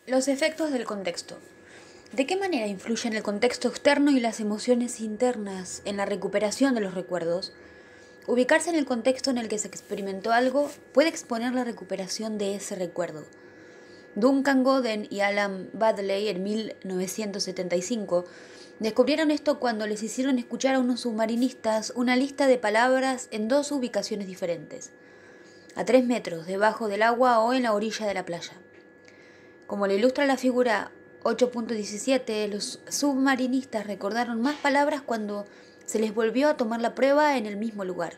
Los efectos del contexto. ¿De qué manera influyen el contexto externo y las emociones internas en la recuperación de los recuerdos? Ubicarse en el contexto en el que se experimentó algo puede exponer la recuperación de ese recuerdo. Duncan Godden y Alan Baddeley en 1975 descubrieron esto cuando les hicieron escuchar a unos submarinistas una lista de palabras en dos ubicaciones diferentes, a 3 metros debajo del agua o en la orilla de la playa. Como lo ilustra la figura 8.17, los submarinistas recordaron más palabras cuando se les volvió a tomar la prueba en el mismo lugar.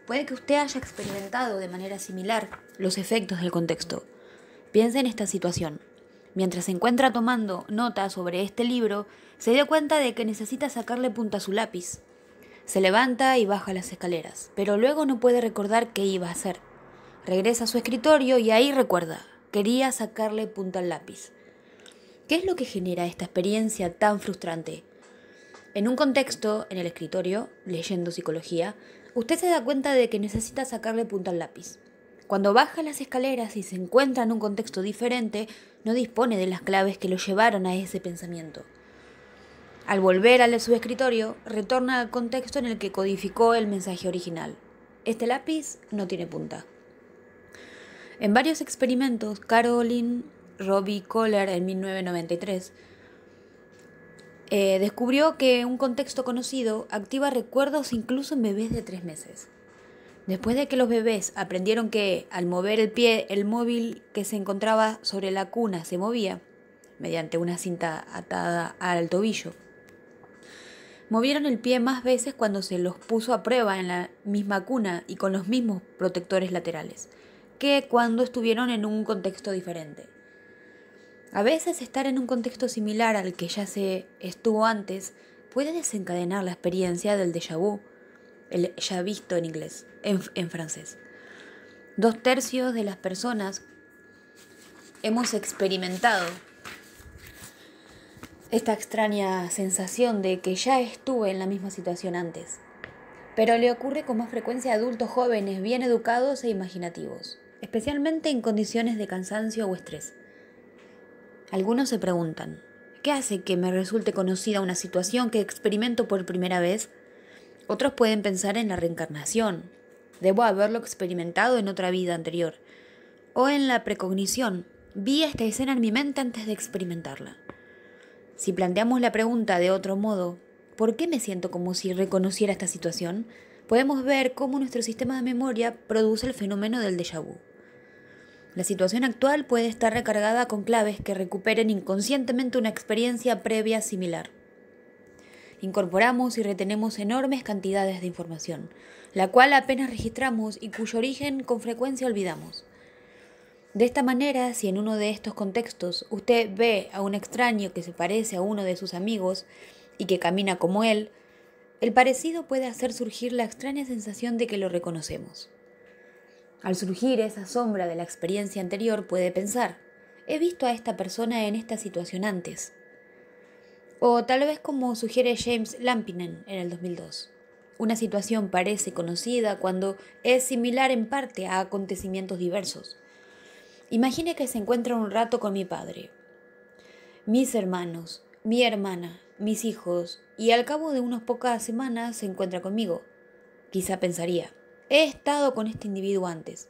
Puede que usted haya experimentado de manera similar los efectos del contexto. Piense en esta situación. Mientras se encuentra tomando nota sobre este libro, se dio cuenta de que necesita sacarle punta a su lápiz. Se levanta y baja las escaleras, pero luego no puede recordar qué iba a hacer. Regresa a su escritorio y ahí recuerda. Quería sacarle punta al lápiz. ¿Qué es lo que genera esta experiencia tan frustrante? En un contexto, en el escritorio, leyendo psicología, usted se da cuenta de que necesita sacarle punta al lápiz. Cuando baja las escaleras y se encuentra en un contexto diferente, no dispone de las claves que lo llevaron a ese pensamiento. Al volver a su escritorio, retorna al contexto en el que codificó el mensaje original. Este lápiz no tiene punta. En varios experimentos, Caroline Robbie Kohler en 1993 descubrió que un contexto conocido activa recuerdos incluso en bebés de 3 meses. Después de que los bebés aprendieron que al mover el pie, el móvil que se encontraba sobre la cuna se movía, mediante una cinta atada al tobillo, movieron el pie más veces cuando se los puso a prueba en la misma cuna y con los mismos protectores laterales, que cuando estuvieron en un contexto diferente. A veces estar en un contexto similar al que ya se estuvo antes puede desencadenar la experiencia del déjà vu, el ya visto en inglés, en francés. 2/3 de las personas hemos experimentado esta extraña sensación de que ya estuve en la misma situación antes, pero le ocurre con más frecuencia a adultos jóvenes bien educados e imaginativos, especialmente en condiciones de cansancio o estrés. Algunos se preguntan, ¿qué hace que me resulte conocida una situación que experimento por primera vez? Otros pueden pensar en la reencarnación. Debo haberlo experimentado en otra vida anterior. O en la precognición. Vi esta escena en mi mente antes de experimentarla. Si planteamos la pregunta de otro modo, ¿por qué me siento como si reconociera esta situación? Podemos ver cómo nuestro sistema de memoria produce el fenómeno del déjà vu. La situación actual puede estar recargada con claves que recuperen inconscientemente una experiencia previa similar. Incorporamos y retenemos enormes cantidades de información, la cual apenas registramos y cuyo origen con frecuencia olvidamos. De esta manera, si en uno de estos contextos usted ve a un extraño que se parece a uno de sus amigos y que camina como él, el parecido puede hacer surgir la extraña sensación de que lo reconocemos. Al surgir esa sombra de la experiencia anterior puede pensar, he visto a esta persona en esta situación antes. O tal vez como sugiere James Lampinen en el 2002. Una situación parece conocida cuando es similar en parte a acontecimientos diversos. Imagine que se encuentra un rato con mi padre, mis hermanos, mi hermana, mis hijos, y al cabo de unas pocas semanas se encuentra conmigo. Quizá pensaría, he estado con este individuo antes.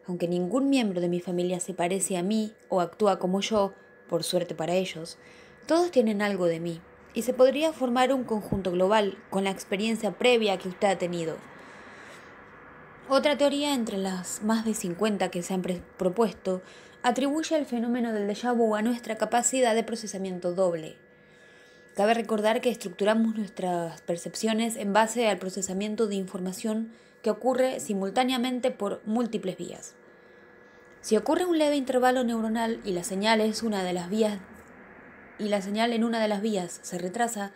Aunque ningún miembro de mi familia se parece a mí o actúa como yo, por suerte para ellos, todos tienen algo de mí, y se podría formar un conjunto global con la experiencia previa que usted ha tenido. Otra teoría, entre las más de 50 que se han propuesto, atribuye el fenómeno del déjà vu a nuestra capacidad de procesamiento doble. Cabe recordar que estructuramos nuestras percepciones en base al procesamiento de información que ocurre simultáneamente por múltiples vías. Si ocurre un leve intervalo neuronal y la señal en una de las vías se retrasa,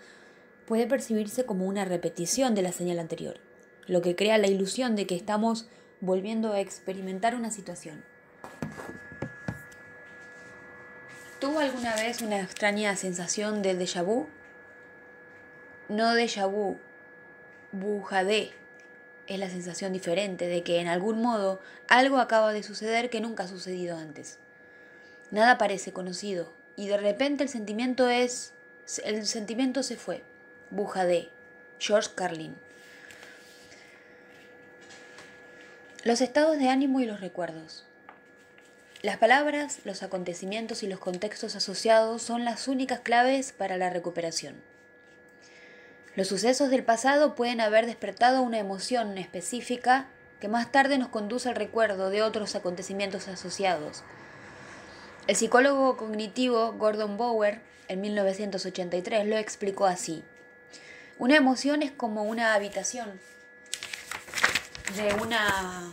puede percibirse como una repetición de la señal anterior, lo que crea la ilusión de que estamos volviendo a experimentar una situación. ¿Tuvo alguna vez una extraña sensación de déjà vu? No déjà vu, vu-jadé. Es la sensación diferente de que en algún modo algo acaba de suceder que nunca ha sucedido antes. Nada parece conocido, y de repente el sentimiento se fue. Bujadé, George Carlin. Los estados de ánimo y los recuerdos. Las palabras, los acontecimientos y los contextos asociados son las únicas claves para la recuperación. Los sucesos del pasado pueden haber despertado una emoción específica que más tarde nos conduce al recuerdo de otros acontecimientos asociados. El psicólogo cognitivo Gordon Bower, en 1983, lo explicó así. Una emoción es como una habitación de una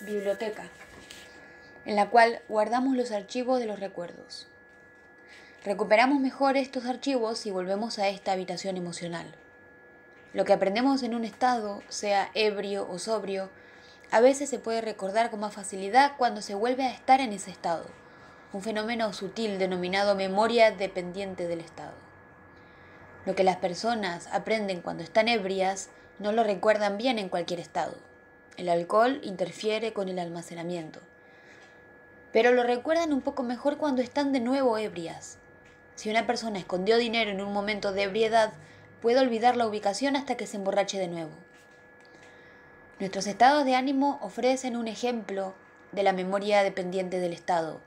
biblioteca en la cual guardamos los archivos de los recuerdos. Recuperamos mejor estos archivos si volvemos a esta habitación emocional. Lo que aprendemos en un estado, sea ebrio o sobrio, a veces se puede recordar con más facilidad cuando se vuelve a estar en ese estado, un fenómeno sutil denominado memoria dependiente del estado. Lo que las personas aprenden cuando están ebrias no lo recuerdan bien en cualquier estado. El alcohol interfiere con el almacenamiento. Pero lo recuerdan un poco mejor cuando están de nuevo ebrias. Si una persona escondió dinero en un momento de ebriedad, puede olvidar la ubicación hasta que se emborrache de nuevo. Nuestros estados de ánimo ofrecen un ejemplo de la memoria dependiente del estado.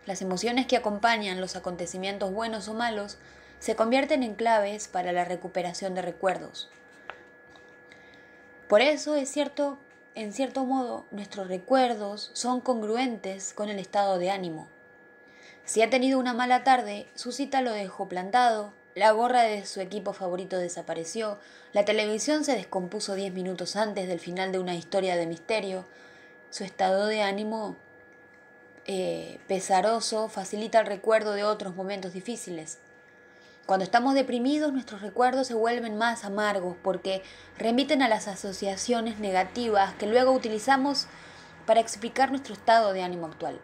Las emociones que acompañan los acontecimientos buenos o malos se convierten en claves para la recuperación de recuerdos. Por eso en cierto modo, nuestros recuerdos son congruentes con el estado de ánimo. Si ha tenido una mala tarde, su cita lo dejó plantado, la gorra de su equipo favorito desapareció, la televisión se descompuso 10 minutos antes del final de una historia de misterio, su estado de ánimo pesaroso facilita el recuerdo de otros momentos difíciles. Cuando estamos deprimidos, nuestros recuerdos se vuelven más amargos porque remiten a las asociaciones negativas que luego utilizamos para explicar nuestro estado de ánimo actual.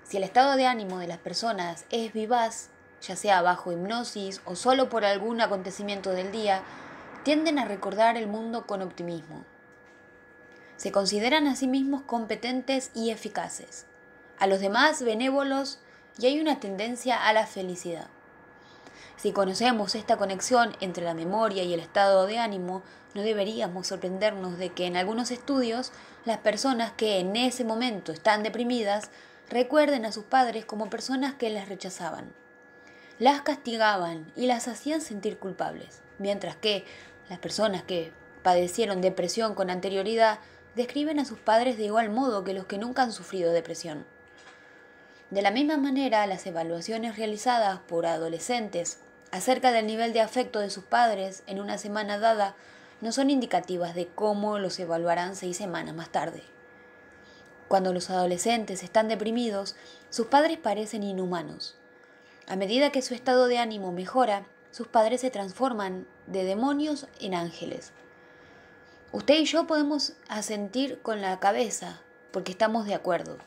Si el estado de ánimo de las personas es vivaz, ya sea bajo hipnosis o solo por algún acontecimiento del día, tienden a recordar el mundo con optimismo. Se consideran a sí mismos competentes y eficaces, a los demás benévolos y hay una tendencia a la felicidad. Si conocemos esta conexión entre la memoria y el estado de ánimo, no deberíamos sorprendernos de que en algunos estudios las personas que en ese momento están deprimidas recuerden a sus padres como personas que las rechazaban, las castigaban y las hacían sentir culpables, mientras que las personas que padecieron depresión con anterioridad describen a sus padres de igual modo que los que nunca han sufrido depresión. De la misma manera, las evaluaciones realizadas por adolescentes acerca del nivel de afecto de sus padres en una semana dada no son indicativas de cómo los evaluarán 6 semanas más tarde. Cuando los adolescentes están deprimidos, sus padres parecen inhumanos. A medida que su estado de ánimo mejora, sus padres se transforman de demonios en ángeles. Usted y yo podemos asentir con la cabeza porque estamos de acuerdo.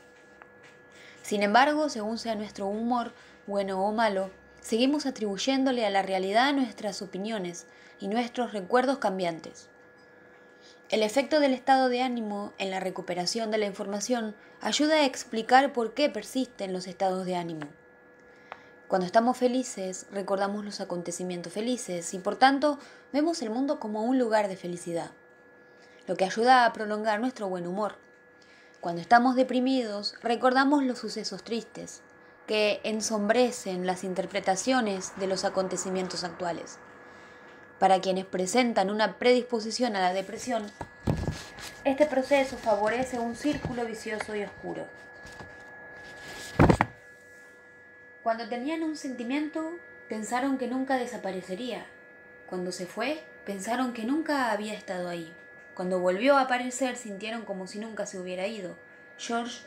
Sin embargo, según sea nuestro humor, bueno o malo, seguimos atribuyéndole a la realidad nuestras opiniones y nuestros recuerdos cambiantes. El efecto del estado de ánimo en la recuperación de la información ayuda a explicar por qué persisten los estados de ánimo. Cuando estamos felices, recordamos los acontecimientos felices y por tanto vemos el mundo como un lugar de felicidad, lo que ayuda a prolongar nuestro buen humor. Cuando estamos deprimidos, recordamos los sucesos tristes, que ensombrecen las interpretaciones de los acontecimientos actuales. Para quienes presentan una predisposición a la depresión, este proceso favorece un círculo vicioso y oscuro. Cuando tenían un sentimiento, pensaron que nunca desaparecería. Cuando se fue, pensaron que nunca había estado ahí. Cuando volvió a aparecer, sintieron como si nunca se hubiera ido. George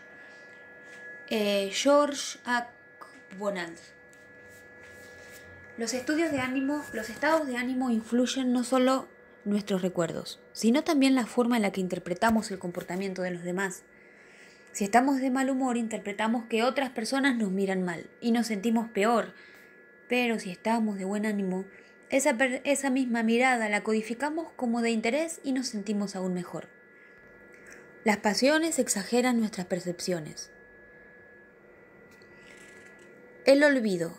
Bonald. Los estados de ánimo influyen no solo nuestros recuerdos, sino también la forma en la que interpretamos el comportamiento de los demás. Si estamos de mal humor, interpretamos que otras personas nos miran mal y nos sentimos peor. Pero si estamos de buen ánimo, esa misma mirada la codificamos como de interés y nos sentimos aún mejor. Las pasiones exageran nuestras percepciones. El olvido.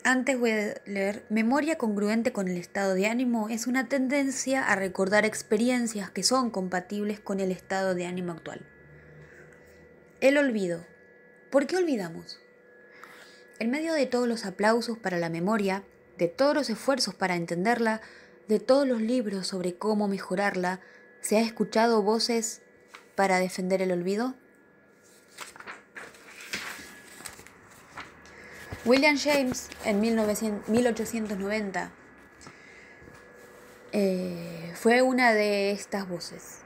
Antes voy a leer. Memoria congruente con el estado de ánimo es una tendencia a recordar experiencias que son compatibles con el estado de ánimo actual. El olvido. ¿Por qué olvidamos? En medio de todos los aplausos para la memoria, de todos los esfuerzos para entenderla, de todos los libros sobre cómo mejorarla, ¿se ha escuchado voces para defender el olvido? William James, en 1890, fue una de estas voces.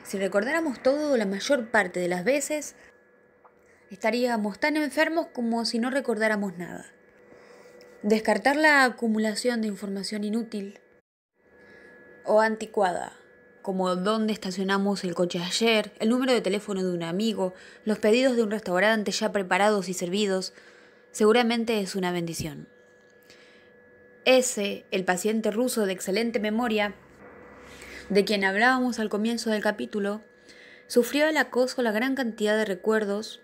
Si recordáramos todo, la mayor parte de las veces, estaríamos tan enfermos como si no recordáramos nada. Descartar la acumulación de información inútil o anticuada, como dónde estacionamos el coche ayer, el número de teléfono de un amigo, los pedidos de un restaurante ya preparados y servidos, seguramente es una bendición. Ese, el paciente ruso de excelente memoria, de quien hablábamos al comienzo del capítulo, sufrió el acoso a la gran cantidad de recuerdos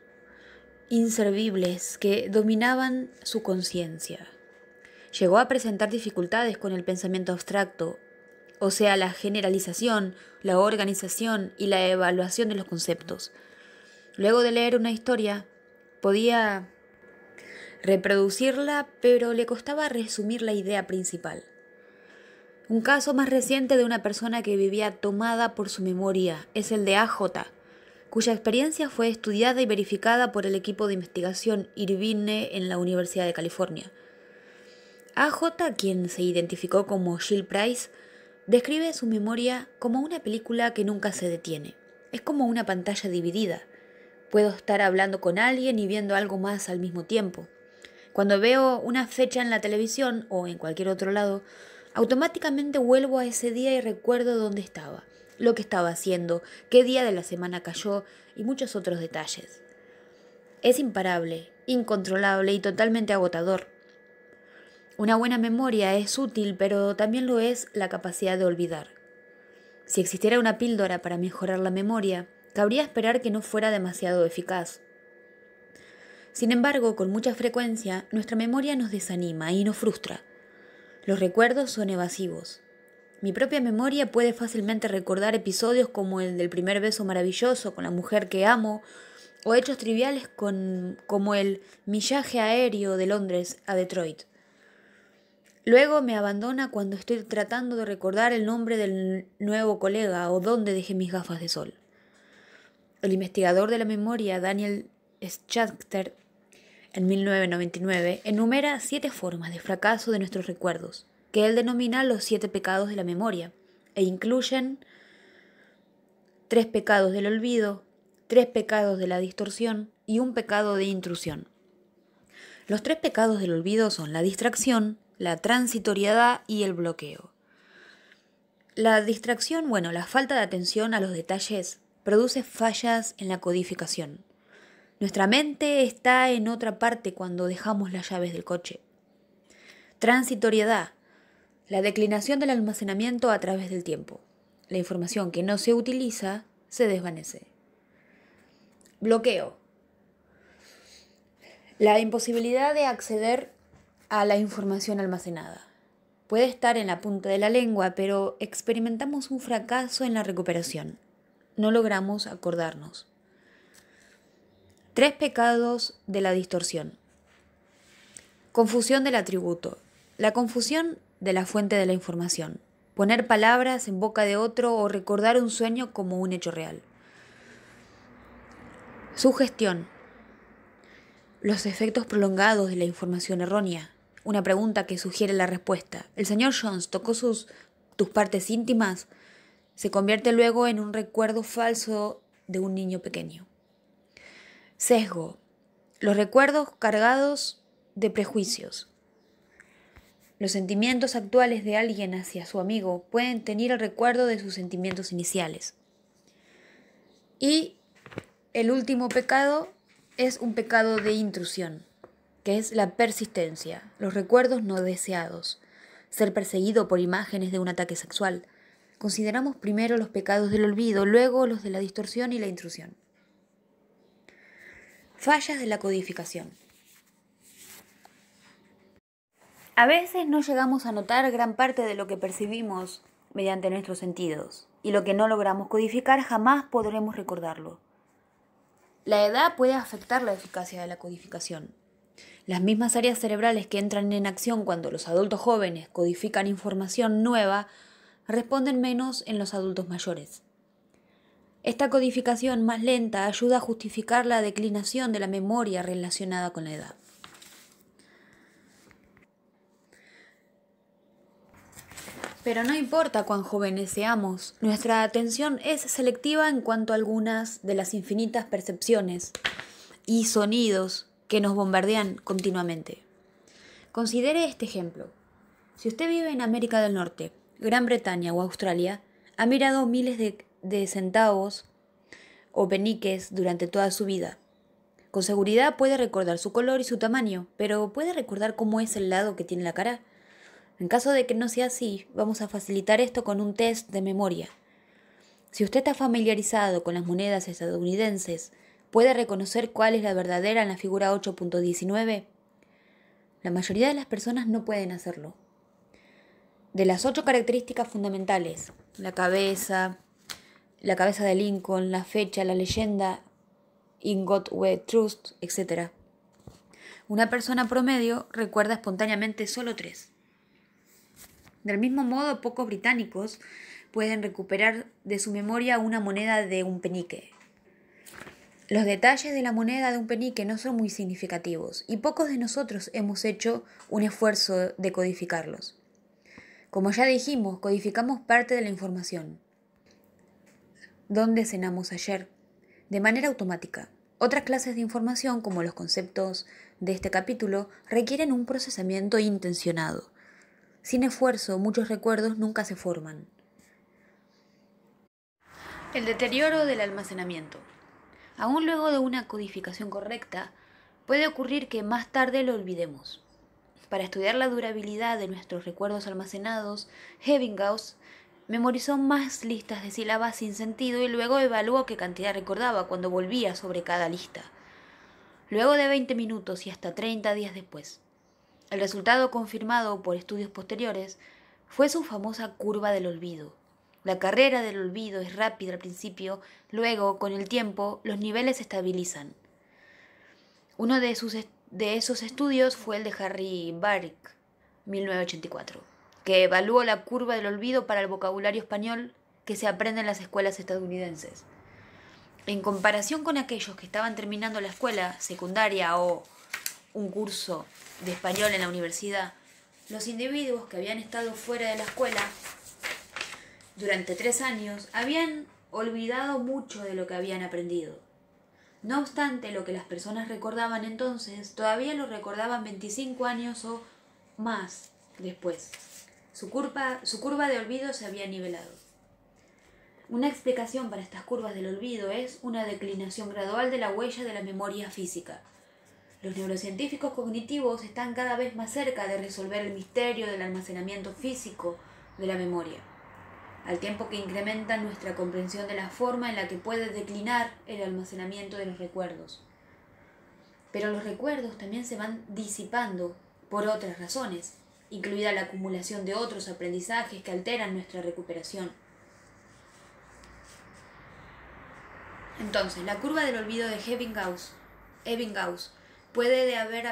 inservibles que dominaban su conciencia. Llegó a presentar dificultades con el pensamiento abstracto, o sea, la generalización, la organización y la evaluación de los conceptos. Luego de leer una historia, podía reproducirla, pero le costaba resumir la idea principal. Un caso más reciente de una persona que vivía tomada por su memoria es el de AJ, cuya experiencia fue estudiada y verificada por el equipo de investigación Irvine en la Universidad de California. AJ, quien se identificó como Jill Price, describe su memoria como una película que nunca se detiene. Es como una pantalla dividida. Puedo estar hablando con alguien y viendo algo más al mismo tiempo. Cuando veo una fecha en la televisión o en cualquier otro lado, automáticamente vuelvo a ese día y recuerdo dónde estaba, lo que estaba haciendo, qué día de la semana cayó y muchos otros detalles. Es imparable, incontrolable y totalmente agotador. Una buena memoria es útil, pero también lo es la capacidad de olvidar. Si existiera una píldora para mejorar la memoria, cabría esperar que no fuera demasiado eficaz. Sin embargo, con mucha frecuencia, nuestra memoria nos desanima y nos frustra. Los recuerdos son evasivos. Mi propia memoria puede fácilmente recordar episodios como el del primer beso maravilloso con la mujer que amo, o hechos triviales como el millaje aéreo de Londres a Detroit. Luego me abandona cuando estoy tratando de recordar el nombre del nuevo colega o dónde dejé mis gafas de sol. El investigador de la memoria, Daniel Schachter, en 1999, enumera 7 formas de fracaso de nuestros recuerdos, que él denomina los 7 pecados de la memoria, e incluyen 3 pecados del olvido, 3 pecados de la distorsión y un pecado de intrusión. Los 3 pecados del olvido son la distracción, la transitoriedad y el bloqueo. La distracción, la falta de atención a los detalles, produce fallas en la codificación. Nuestra mente está en otra parte cuando dejamos las llaves del coche. Transitoriedad, la declinación del almacenamiento a través del tiempo. La información que no se utiliza se desvanece. Bloqueo, la imposibilidad de acceder a la información almacenada. Puede estar en la punta de la lengua, pero experimentamos un fracaso en la recuperación. No logramos acordarnos. 3 pecados de la distorsión. Confusión del atributo. La confusión de la fuente de la información. Poner palabras en boca de otro o recordar un sueño como un hecho real. Sugestión. Los efectos prolongados de la información errónea. Una pregunta que sugiere la respuesta. ¿El señor Jones tocó tus partes íntimas? Se convierte luego en un recuerdo falso de un niño pequeño. Sesgo. Los recuerdos cargados de prejuicios. Los sentimientos actuales de alguien hacia su amigo pueden tener el recuerdo de sus sentimientos iniciales. Y el último pecado es un pecado de intrusión, que es la persistencia, los recuerdos no deseados, ser perseguido por imágenes de un ataque sexual. Consideramos primero los pecados del olvido, luego los de la distorsión y la intrusión. Fallas de la codificación. A veces no llegamos a notar gran parte de lo que percibimos mediante nuestros sentidos, y lo que no logramos codificar jamás podremos recordarlo. La edad puede afectar la eficacia de la codificación. Las mismas áreas cerebrales que entran en acción cuando los adultos jóvenes codifican información nueva responden menos en los adultos mayores. Esta codificación más lenta ayuda a justificar la declinación de la memoria relacionada con la edad. Pero no importa cuán jóvenes seamos, nuestra atención es selectiva en cuanto a algunas de las infinitas percepciones y sonidos que nos bombardean continuamente. Considere este ejemplo. Si usted vive en América del Norte, Gran Bretaña o Australia, ha mirado miles de centavos o peniques durante toda su vida. Con seguridad puede recordar su color y su tamaño, pero ¿puede recordar cómo es el lado que tiene la cara? En caso de que no sea así, vamos a facilitar esto con un test de memoria. Si usted está familiarizado con las monedas estadounidenses, ¿puede reconocer cuál es la verdadera en la figura 8.19? La mayoría de las personas no pueden hacerlo. De las 8 características fundamentales, la cabeza de Lincoln, la fecha, la leyenda, In God We Trust, etc. Una persona promedio recuerda espontáneamente solo 3. Del mismo modo, pocos británicos pueden recuperar de su memoria una moneda de un penique. Los detalles de la moneda de un penique no son muy significativos y pocos de nosotros hemos hecho un esfuerzo de codificarlos. Como ya dijimos, codificamos parte de la información. ¿Dónde cenamos ayer? De manera automática. Otras clases de información, como los conceptos de este capítulo, requieren un procesamiento intencionado. Sin esfuerzo, muchos recuerdos nunca se forman. El deterioro del almacenamiento. Aún luego de una codificación correcta, puede ocurrir que más tarde lo olvidemos. Para estudiar la durabilidad de nuestros recuerdos almacenados, Ebbinghaus memorizó más listas de sílabas sin sentido y luego evaluó qué cantidad recordaba cuando volvía sobre cada lista. Luego de 20 minutos y hasta 30 días después. El resultado, confirmado por estudios posteriores, fue su famosa curva del olvido. La carrera del olvido es rápida al principio, luego, con el tiempo, los niveles se estabilizan. Uno de esos estudios fue el de Harry Barrick, 1984, que evaluó la curva del olvido para el vocabulario español que se aprende en las escuelas estadounidenses. En comparación con aquellos que estaban terminando la escuela secundaria o un curso de español en la universidad, los individuos que habían estado fuera de la escuela durante 3 años habían olvidado mucho de lo que habían aprendido. No obstante, lo que las personas recordaban entonces, todavía lo recordaban 25 años o más después. Su curva de olvido se había nivelado. Una explicación para estas curvas del olvido es una declinación gradual de la huella de la memoria física. Los neurocientíficos cognitivos están cada vez más cerca de resolver el misterio del almacenamiento físico de la memoria, al tiempo que incrementan nuestra comprensión de la forma en la que puede declinar el almacenamiento de los recuerdos. Pero los recuerdos también se van disipando por otras razones, incluida la acumulación de otros aprendizajes que alteran nuestra recuperación. Entonces, la curva del olvido de Ebbinghaus después de haber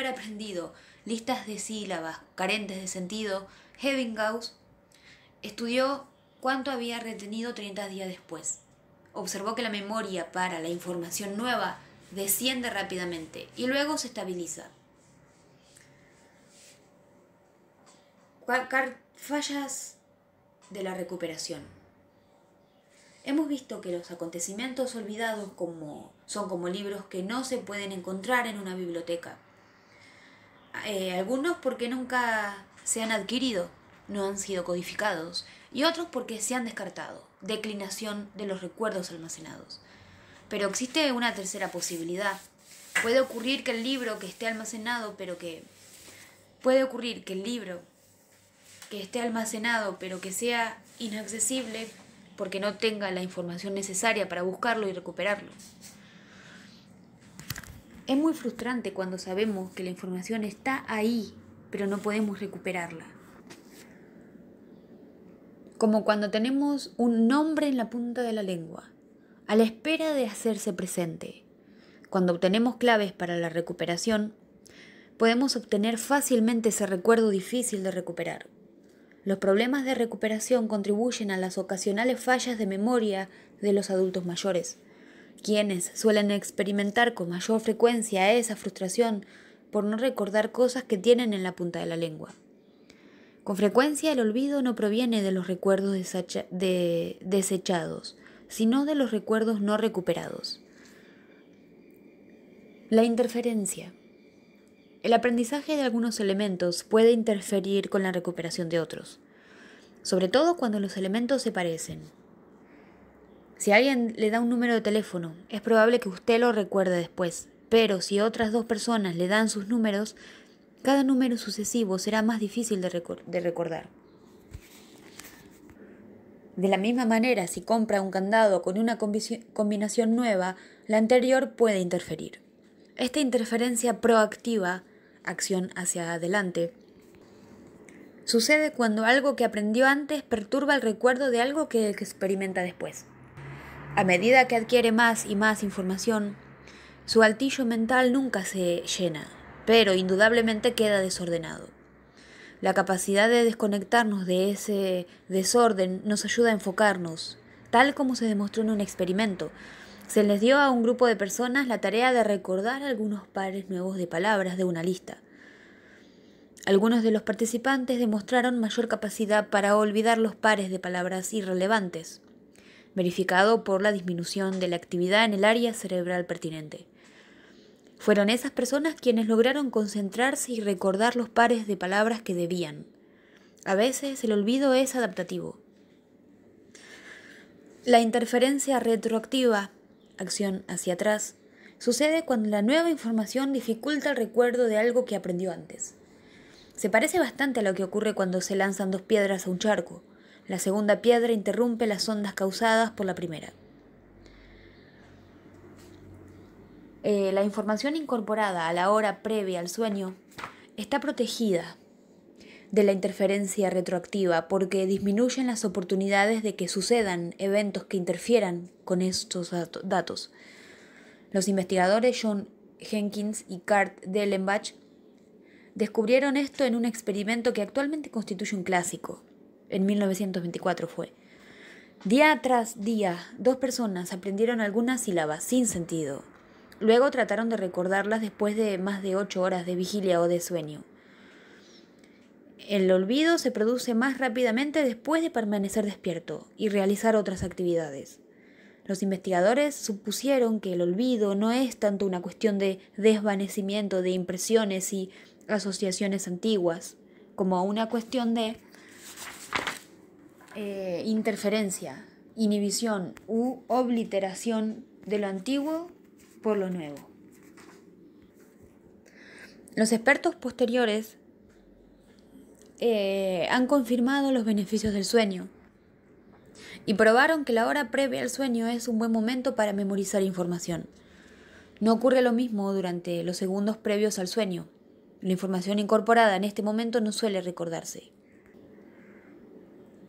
aprendido listas de sílabas carentes de sentido, Ebbinghaus estudió cuánto había retenido 30 días después. Observó que la memoria para la información nueva desciende rápidamente y luego se estabiliza. Fallas de la recuperación. Hemos visto que los acontecimientos olvidados son como libros que no se pueden encontrar en una biblioteca. Algunos porque nunca se han adquirido, no han sido codificados, y otros porque se han descartado, declinación de los recuerdos almacenados. Pero existe una tercera posibilidad. Puede ocurrir que el libro que esté almacenado, pero que sea inaccesible porque no tenga la información necesaria para buscarlo y recuperarlo. Es muy frustrante cuando sabemos que la información está ahí pero no podemos recuperarla. Como cuando tenemos un nombre en la punta de la lengua, a la espera de hacerse presente. Cuando obtenemos claves para la recuperación, podemos obtener fácilmente ese recuerdo difícil de recuperar. Los problemas de recuperación contribuyen a las ocasionales fallas de memoria de los adultos mayores, quienes suelen experimentar con mayor frecuencia esa frustración por no recordar cosas que tienen en la punta de la lengua. Con frecuencia el olvido no proviene de los recuerdos desechados, sino de los recuerdos no recuperados. La interferencia. El aprendizaje de algunos elementos puede interferir con la recuperación de otros, sobre todo cuando los elementos se parecen. Si alguien le da un número de teléfono, es probable que usted lo recuerde después, pero si otras dos personas le dan sus números, cada número sucesivo será más difícil de recordar. De la misma manera, si compra un candado con una combinación nueva, la anterior puede interferir. Esta interferencia proactiva, acción hacia adelante, sucede cuando algo que aprendió antes perturba el recuerdo de algo que experimenta después. A medida que adquiere más y más información, su altillo mental nunca se llena, pero indudablemente queda desordenado. La capacidad de desconectarnos de ese desorden nos ayuda a enfocarnos, tal como se demostró en un experimento. Se les dio a un grupo de personas la tarea de recordar algunos pares nuevos de palabras de una lista. Algunos de los participantes demostraron mayor capacidad para olvidar los pares de palabras irrelevantes, verificado por la disminución de la actividad en el área cerebral pertinente. Fueron esas personas quienes lograron concentrarse y recordar los pares de palabras que debían. A veces el olvido es adaptativo. La interferencia retroactiva, acción hacia atrás, sucede cuando la nueva información dificulta el recuerdo de algo que aprendió antes. Se parece bastante a lo que ocurre cuando se lanzan dos piedras a un charco. La segunda piedra interrumpe las ondas causadas por la primera. La información incorporada a la hora previa al sueño está protegida de la interferencia retroactiva porque disminuyen las oportunidades de que sucedan eventos que interfieran con estos datos. Los investigadores John Jenkins y Kurt Dellenbach descubrieron esto en un experimento que actualmente constituye un clásico. En 1924 fue. Día tras día, dos personas aprendieron algunas sílabas sin sentido. Luego trataron de recordarlas después de más de 8 horas de vigilia o de sueño. El olvido se produce más rápidamente después de permanecer despierto y realizar otras actividades. Los investigadores supusieron que el olvido no es tanto una cuestión de desvanecimiento de impresiones y asociaciones antiguas, como una cuestión de interferencia, inhibición u obliteración de lo antiguo por lo nuevo. Los expertos posteriores han confirmado los beneficios del sueño y probaron que la hora previa al sueño es un buen momento para memorizar información. No ocurre lo mismo durante los segundos previos al sueño. La información incorporada en este momento no suele recordarse.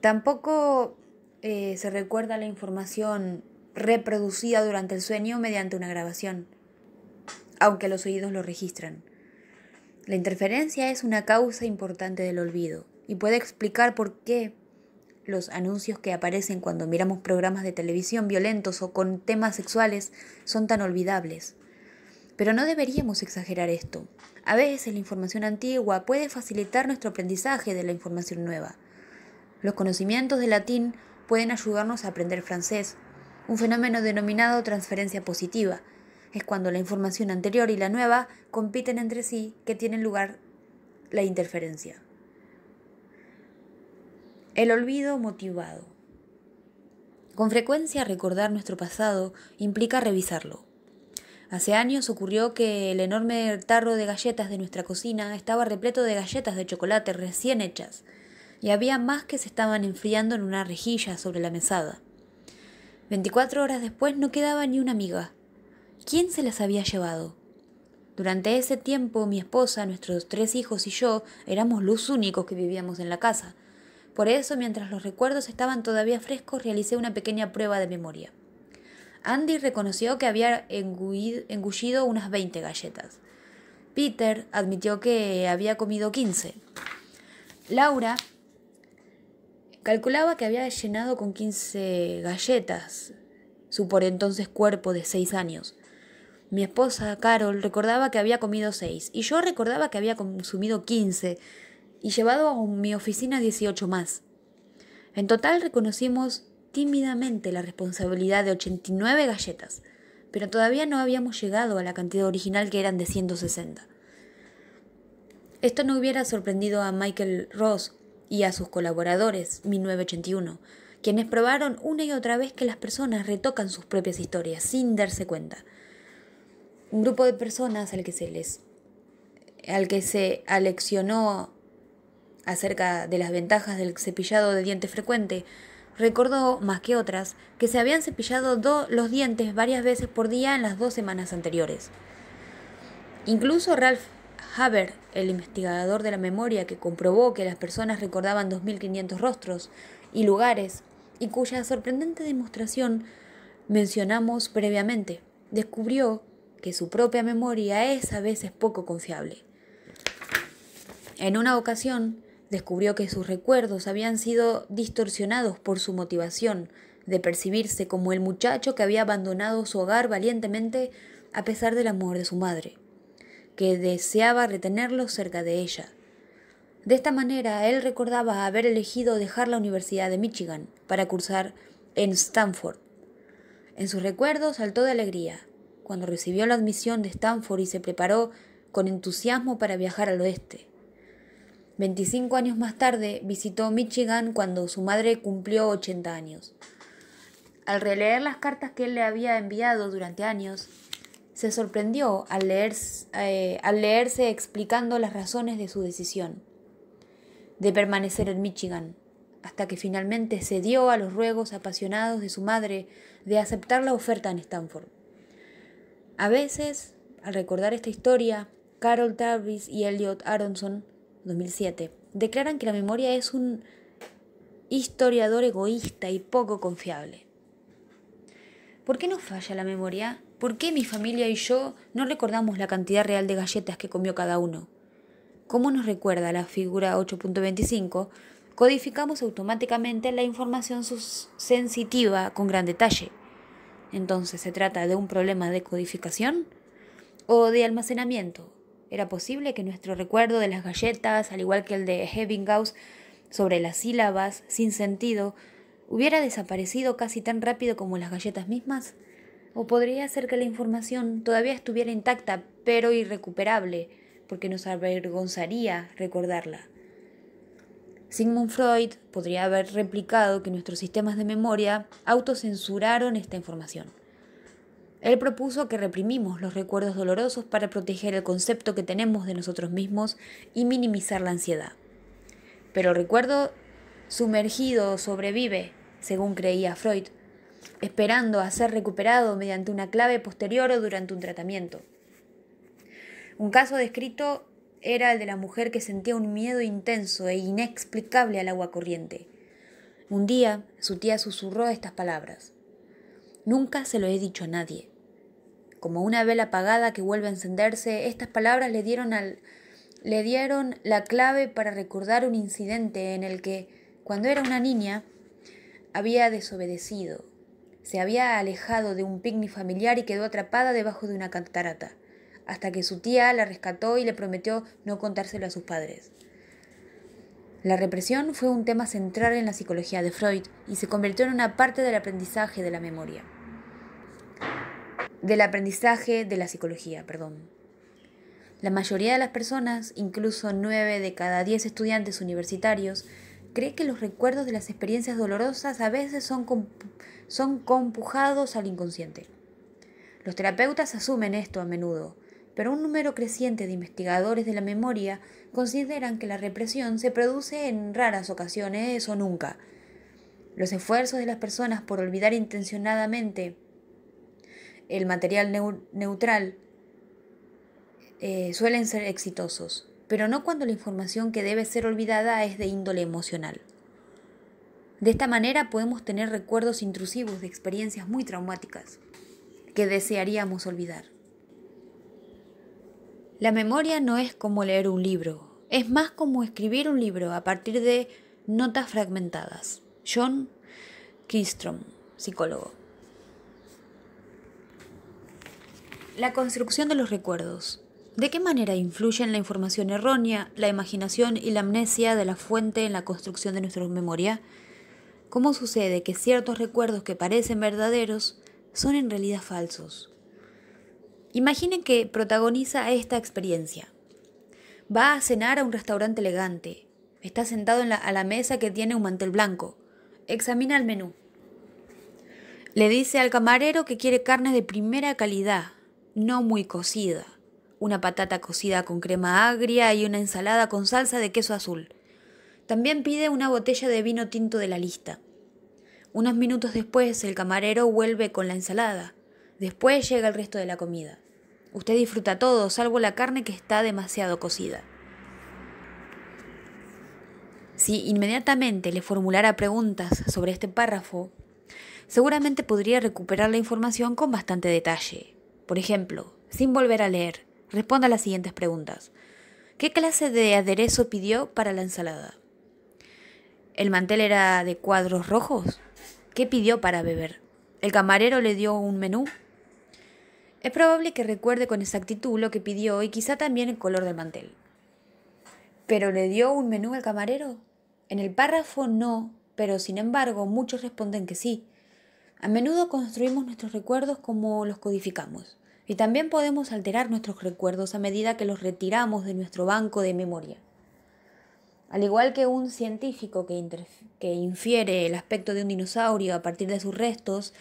Tampoco se recuerda la información reproducida durante el sueño mediante una grabación, aunque los oídos lo registran. La interferencia es una causa importante del olvido y puede explicar por qué los anuncios que aparecen cuando miramos programas de televisión violentos o con temas sexuales son tan olvidables. Pero no deberíamos exagerar esto. A veces la información antigua puede facilitar nuestro aprendizaje de la información nueva. Los conocimientos de latín pueden ayudarnos a aprender francés. Un fenómeno denominado transferencia positiva es cuando la información anterior y la nueva compiten entre sí, que tiene lugar la interferencia. El olvido motivado. Con frecuencia recordar nuestro pasado implica revisarlo. Hace años ocurrió que el enorme tarro de galletas de nuestra cocina estaba repleto de galletas de chocolate recién hechas, y había más que se estaban enfriando en una rejilla sobre la mesada. 24 horas después no quedaba ni una miga. ¿Quién se las había llevado? Durante ese tiempo, mi esposa, nuestros 3 hijos y yo éramos los únicos que vivíamos en la casa. Por eso, mientras los recuerdos estaban todavía frescos, realicé una pequeña prueba de memoria. Andy reconoció que había engullido unas 20 galletas. Peter admitió que había comido 15. Laura calculaba que había llenado con 15 galletas su por entonces cuerpo de 6 años. Mi esposa, Carol, recordaba que había comido 6 y yo recordaba que había consumido 15 y llevado a mi oficina 18 más. En total reconocimos tímidamente la responsabilidad de 89 galletas, pero todavía no habíamos llegado a la cantidad original que eran de 160. Esto no hubiera sorprendido a Michael Ross y a sus colaboradores, 1981, quienes probaron una y otra vez que las personas retocan sus propias historias sin darse cuenta. Un grupo de personas al que se aleccionó acerca de las ventajas del cepillado de dientes frecuente, recordó, más que otras, que se habían cepillado los dientes varias veces por día en las 2 semanas anteriores. Incluso Ralph Haber, el investigador de la memoria que comprobó que las personas recordaban 2.500 rostros y lugares, y cuya sorprendente demostración mencionamos previamente, descubrió que su propia memoria es a veces poco confiable. En una ocasión, descubrió que sus recuerdos habían sido distorsionados por su motivación de percibirse como el muchacho que había abandonado su hogar valientemente a pesar del amor de su madre, que deseaba retenerlo cerca de ella. De esta manera, él recordaba haber elegido dejar la Universidad de Michigan para cursar en Stanford. En sus recuerdos saltó de alegría cuando recibió la admisión de Stanford y se preparó con entusiasmo para viajar al oeste. 25 años más tarde visitó Michigan cuando su madre cumplió 80 años. Al releer las cartas que él le había enviado durante años, se sorprendió al leerse explicando las razones de su decisión de permanecer en Michigan, hasta que finalmente cedió a los ruegos apasionados de su madre de aceptar la oferta en Stanford. A veces, al recordar esta historia, Carol Travis y Elliot Aronson, 2007, declaran que la memoria es un historiador egoísta y poco confiable. ¿Por qué nos falla la memoria? ¿Por qué mi familia y yo no recordamos la cantidad real de galletas que comió cada uno? Como nos recuerda la figura 8.25, codificamos automáticamente la información sensitiva con gran detalle. Entonces, ¿se trata de un problema de codificación o de almacenamiento? ¿Era posible que nuestro recuerdo de las galletas, al igual que el de Ebbinghaus sobre las sílabas sin sentido, hubiera desaparecido casi tan rápido como las galletas mismas? ¿O podría ser que la información todavía estuviera intacta, pero irrecuperable, porque nos avergonzaría recordarla? Sigmund Freud podría haber replicado que nuestros sistemas de memoria autocensuraron esta información. Él propuso que reprimimos los recuerdos dolorosos para proteger el concepto que tenemos de nosotros mismos y minimizar la ansiedad. Pero el recuerdo sumergido sobrevive, según creía Freud, esperando a ser recuperado mediante una clave posterior o durante un tratamiento. Un caso descrito era el de la mujer que sentía un miedo intenso e inexplicable al agua corriente. Un día, su tía susurró estas palabras: «Nunca se lo he dicho a nadie». Como una vela apagada que vuelve a encenderse, estas palabras le dieron la clave para recordar un incidente en el que, cuando era una niña, había desobedecido. Se había alejado de un picnic familiar y quedó atrapada debajo de una catarata, hasta que su tía la rescató y le prometió no contárselo a sus padres. La represión fue un tema central en la psicología de Freud y se convirtió en una parte del aprendizaje de la memoria. Del aprendizaje de la psicología, La mayoría de las personas, incluso 9 de cada 10 estudiantes universitarios, cree que los recuerdos de las experiencias dolorosas a veces son compujados al inconsciente. Los terapeutas asumen esto a menudo, pero un número creciente de investigadores de la memoria consideran que la represión se produce en raras ocasiones o nunca. Los esfuerzos de las personas por olvidar intencionadamente el material neutral suelen ser exitosos, pero no cuando la información que debe ser olvidada es de índole emocional. De esta manera podemos tener recuerdos intrusivos de experiencias muy traumáticas que desearíamos olvidar. La memoria no es como leer un libro, es más como escribir un libro a partir de notas fragmentadas. John Kistrom, psicólogo. La construcción de los recuerdos. ¿De qué manera influyen la información errónea, la imaginación y la amnesia de la fuente en la construcción de nuestra memoria? ¿Cómo sucede que ciertos recuerdos que parecen verdaderos son en realidad falsos? Imaginen que protagoniza esta experiencia. Va a cenar a un restaurante elegante. Está sentado a la mesa que tiene un mantel blanco. Examina el menú. Le dice al camarero que quiere carne de primera calidad, no muy cocida. Una patata cocida con crema agria y una ensalada con salsa de queso azul. También pide una botella de vino tinto de la lista. Unos minutos después, el camarero vuelve con la ensalada. Después llega el resto de la comida. Usted disfruta todo, salvo la carne que está demasiado cocida. Si inmediatamente le formulara preguntas sobre este párrafo, seguramente podría recuperar la información con bastante detalle. Por ejemplo, sin volver a leer, responda a las siguientes preguntas. ¿Qué clase de aderezo pidió para la ensalada? ¿El mantel era de cuadros rojos? ¿Qué pidió para beber? ¿El camarero le dio un menú? Es probable que recuerde con exactitud lo que pidió y quizá también el color del mantel. ¿Pero le dio un menú al camarero? En el párrafo no, pero sin embargo muchos responden que sí. A menudo construimos nuestros recuerdos como los codificamos, y también podemos alterar nuestros recuerdos a medida que los retiramos de nuestro banco de memoria. Al igual que un científico que infiere el aspecto de un dinosaurio a partir de sus restos,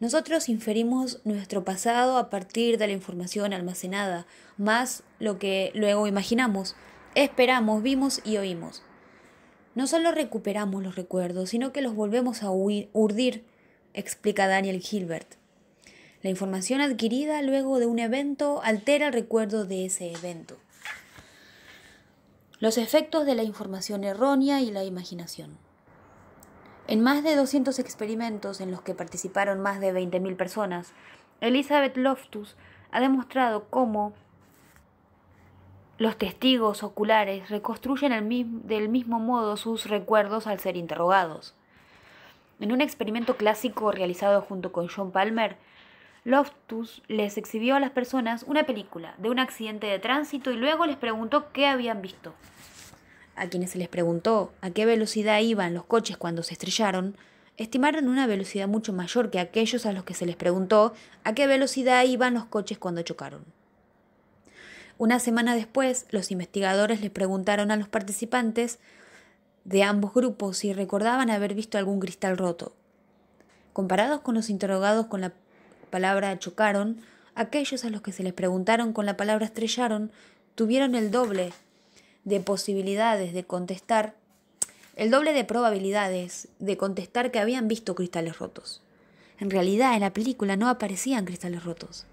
nosotros inferimos nuestro pasado a partir de la información almacenada, más lo que luego imaginamos, esperamos, vimos y oímos. No solo recuperamos los recuerdos, sino que los volvemos a urdir, explica Daniel Gilbert. La información adquirida luego de un evento altera el recuerdo de ese evento. Los efectos de la información errónea y la imaginación. En más de 200 experimentos en los que participaron más de 20.000 personas, Elizabeth Loftus ha demostrado cómo los testigos oculares reconstruyen del mismo modo sus recuerdos al ser interrogados. En un experimento clásico realizado junto con John Palmer, Loftus les exhibió a las personas una película de un accidente de tránsito y luego les preguntó qué habían visto. A quienes se les preguntó a qué velocidad iban los coches cuando se estrellaron, estimaron una velocidad mucho mayor que aquellos a los que se les preguntó a qué velocidad iban los coches cuando chocaron. Una semana después, los investigadores les preguntaron a los participantes de ambos grupos si recordaban haber visto algún cristal roto. Comparados con los interrogados con la palabra chocaron, aquellos a los que se les preguntaron con la palabra estrellaron tuvieron el doble de posibilidades de contestar, el doble de probabilidades de contestar que habían visto cristales rotos. En realidad, en la película no aparecían cristales rotos.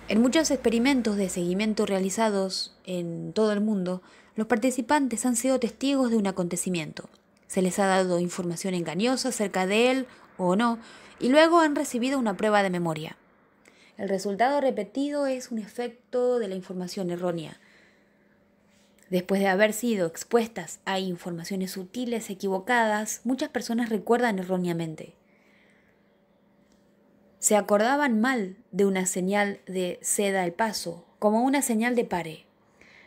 En muchos experimentos de seguimiento realizados en todo el mundo, los participantes han sido testigos de un acontecimiento. Se les ha dado información engañosa acerca de él o no, y luego han recibido una prueba de memoria. El resultado repetido es un efecto de la información errónea. Después de haber sido expuestas a informaciones sutiles equivocadas, muchas personas recuerdan erróneamente. Se acordaban mal de una señal de ceda al paso, como una señal de pare,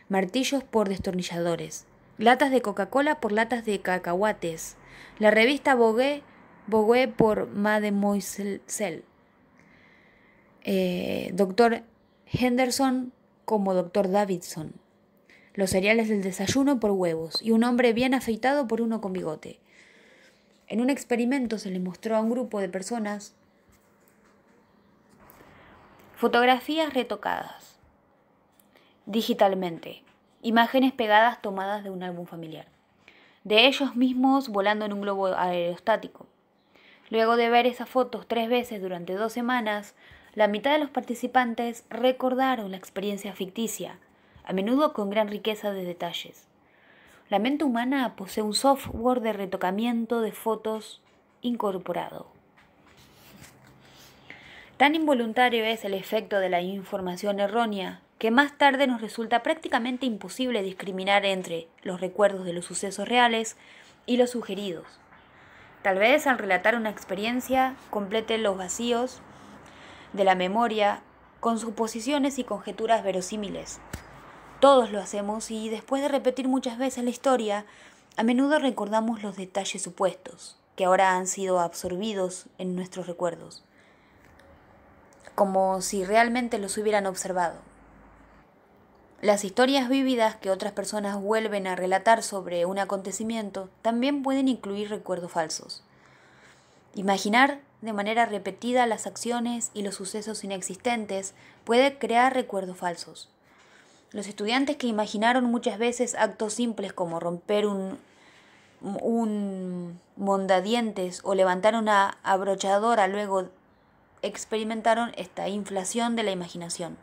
martillos por destornilladores, latas de Coca-Cola por latas de cacahuates, la revista Vogue por Mademoiselle, Dr. Henderson como Dr. Davidson, los cereales del desayuno por huevos y un hombre bien afeitado por uno con bigote. En un experimento se le mostró a un grupo de personas fotografías retocadas digitalmente, imágenes pegadas tomadas de un álbum familiar, de ellos mismos volando en un globo aerostático. Luego de ver esas fotos 3 veces durante 2 semanas, La mitad de los participantes recordaron la experiencia ficticia, a menudo con gran riqueza de detalles. La mente humana posee un software de retocamiento de fotos incorporado. Tan involuntario es el efecto de la información errónea que más tarde nos resulta prácticamente imposible discriminar entre los recuerdos de los sucesos reales y los sugeridos. Tal vez al relatar una experiencia complete los vacíos de la memoria con suposiciones y conjeturas verosímiles. Todos lo hacemos y después de repetir muchas veces la historia, a menudo recordamos los detalles supuestos, que ahora han sido absorbidos en nuestros recuerdos, como si realmente los hubieran observado. Las historias vívidas que otras personas vuelven a relatar sobre un acontecimiento también pueden incluir recuerdos falsos. Imaginar de manera repetida las acciones y los sucesos inexistentes puede crear recuerdos falsos. Los estudiantes que imaginaron muchas veces actos simples como romper un mondadientes o levantar una abrochadora luego experimentaron esta inflación de la imaginación.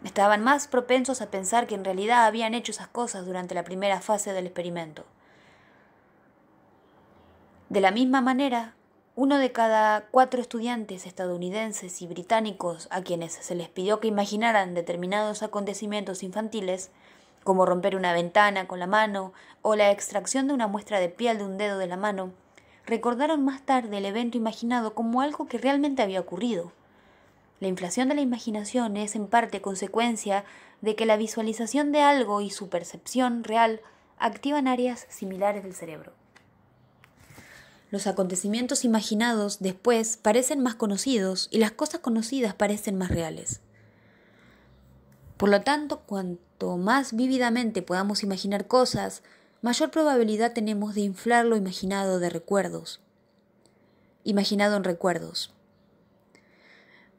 Estaban más propensos a pensar que en realidad habían hecho esas cosas durante la primera fase del experimento. De la misma manera, 1 de cada 4 estudiantes estadounidenses y británicos a quienes se les pidió que imaginaran determinados acontecimientos infantiles, como romper una ventana con la mano o la extracción de una muestra de piel de un dedo de la mano, recordaron más tarde el evento imaginado como algo que realmente había ocurrido. La inflación de la imaginación es en parte consecuencia de que la visualización de algo y su percepción real activan áreas similares del cerebro. Los acontecimientos imaginados después parecen más conocidos y las cosas conocidas parecen más reales. Por lo tanto, cuanto más vívidamente podamos imaginar cosas, mayor probabilidad tenemos de inflar lo imaginado de recuerdos. Imaginado en recuerdos.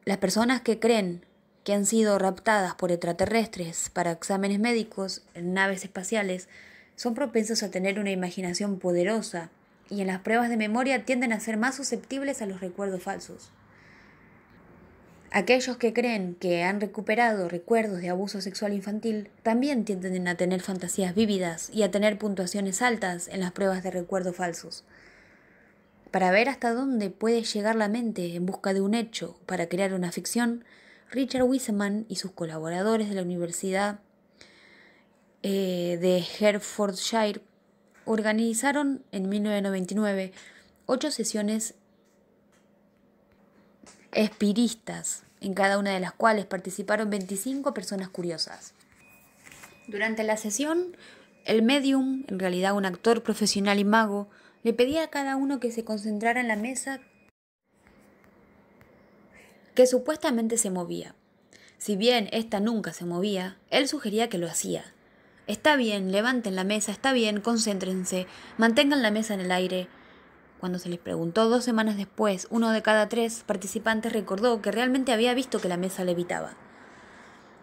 Las personas que creen que han sido raptadas por extraterrestres para exámenes médicos en naves espaciales son propensos a tener una imaginación poderosa y en las pruebas de memoria tienden a ser más susceptibles a los recuerdos falsos. Aquellos que creen que han recuperado recuerdos de abuso sexual infantil también tienden a tener fantasías vívidas y a tener puntuaciones altas en las pruebas de recuerdos falsos. Para ver hasta dónde puede llegar la mente en busca de un hecho para crear una ficción, Richard Wiseman y sus colaboradores de la Universidad de Hertfordshire organizaron en 1999 8 sesiones espiristas, en cada una de las cuales participaron 25 personas curiosas. Durante la sesión, el medium, en realidad un actor profesional y mago, le pedía a cada uno que se concentrara en la mesa que supuestamente se movía. Si bien ésta nunca se movía, él sugería que lo hacía. Está bien, levanten la mesa, está bien, concéntrense, mantengan la mesa en el aire. Cuando se les preguntó 2 semanas después, 1 de cada 3 participantes recordó que realmente había visto que la mesa levitaba.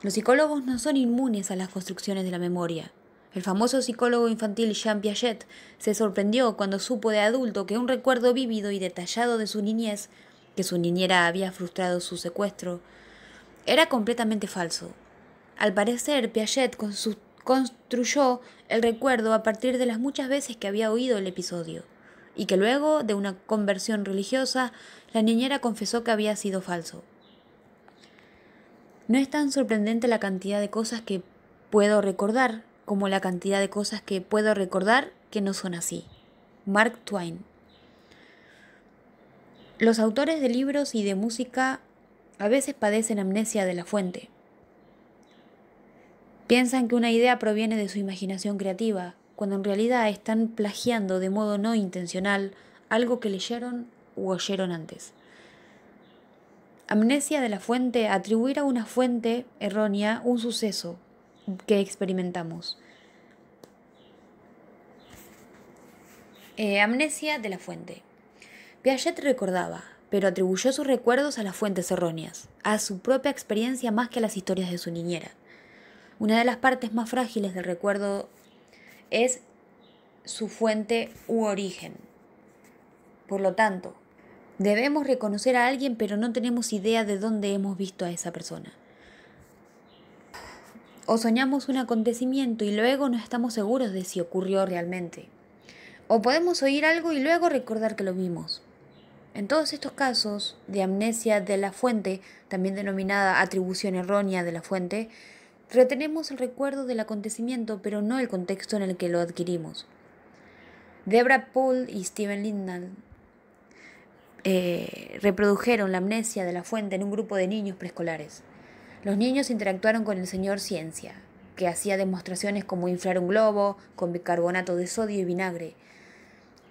Los psicólogos no son inmunes a las construcciones de la memoria. El famoso psicólogo infantil Jean Piaget se sorprendió cuando supo de adulto que un recuerdo vívido y detallado de su niñez, que su niñera había frustrado su secuestro, era completamente falso. Al parecer, Piaget construyó el recuerdo a partir de las muchas veces que había oído el episodio, y que luego de una conversión religiosa, la niñera confesó que había sido falso. No es tan sorprendente la cantidad de cosas que puedo recordar como la cantidad de cosas que puedo recordar que no son así. Mark Twain. Los autores de libros y de música a veces padecen amnesia de la fuente. Piensan que una idea proviene de su imaginación creativa, cuando en realidad están plagiando de modo no intencional algo que leyeron u oyeron antes. Amnesia de la fuente, atribuir a una fuente errónea un suceso que experimentamos. Amnesia de la fuente. Piaget recordaba, pero atribuyó sus recuerdos a las fuentes erróneas, a su propia experiencia más que a las historias de su niñera. Una de las partes más frágiles del recuerdo es su fuente u origen. Por lo tanto, Debemos reconocer a alguien, pero no tenemos idea de dónde hemos visto a esa persona. O soñamos un acontecimiento y luego no estamos seguros de si ocurrió realmente. O podemos oír algo y luego recordar que lo vimos. En todos estos casos de amnesia de la fuente, también denominada atribución errónea de la fuente, retenemos el recuerdo del acontecimiento, pero no el contexto en el que lo adquirimos. Deborah Poole y Steven Lindner reprodujeron la amnesia de la fuente en un grupo de niños preescolares. Los niños interactuaron con el señor Ciencia, que hacía demostraciones como inflar un globo con bicarbonato de sodio y vinagre.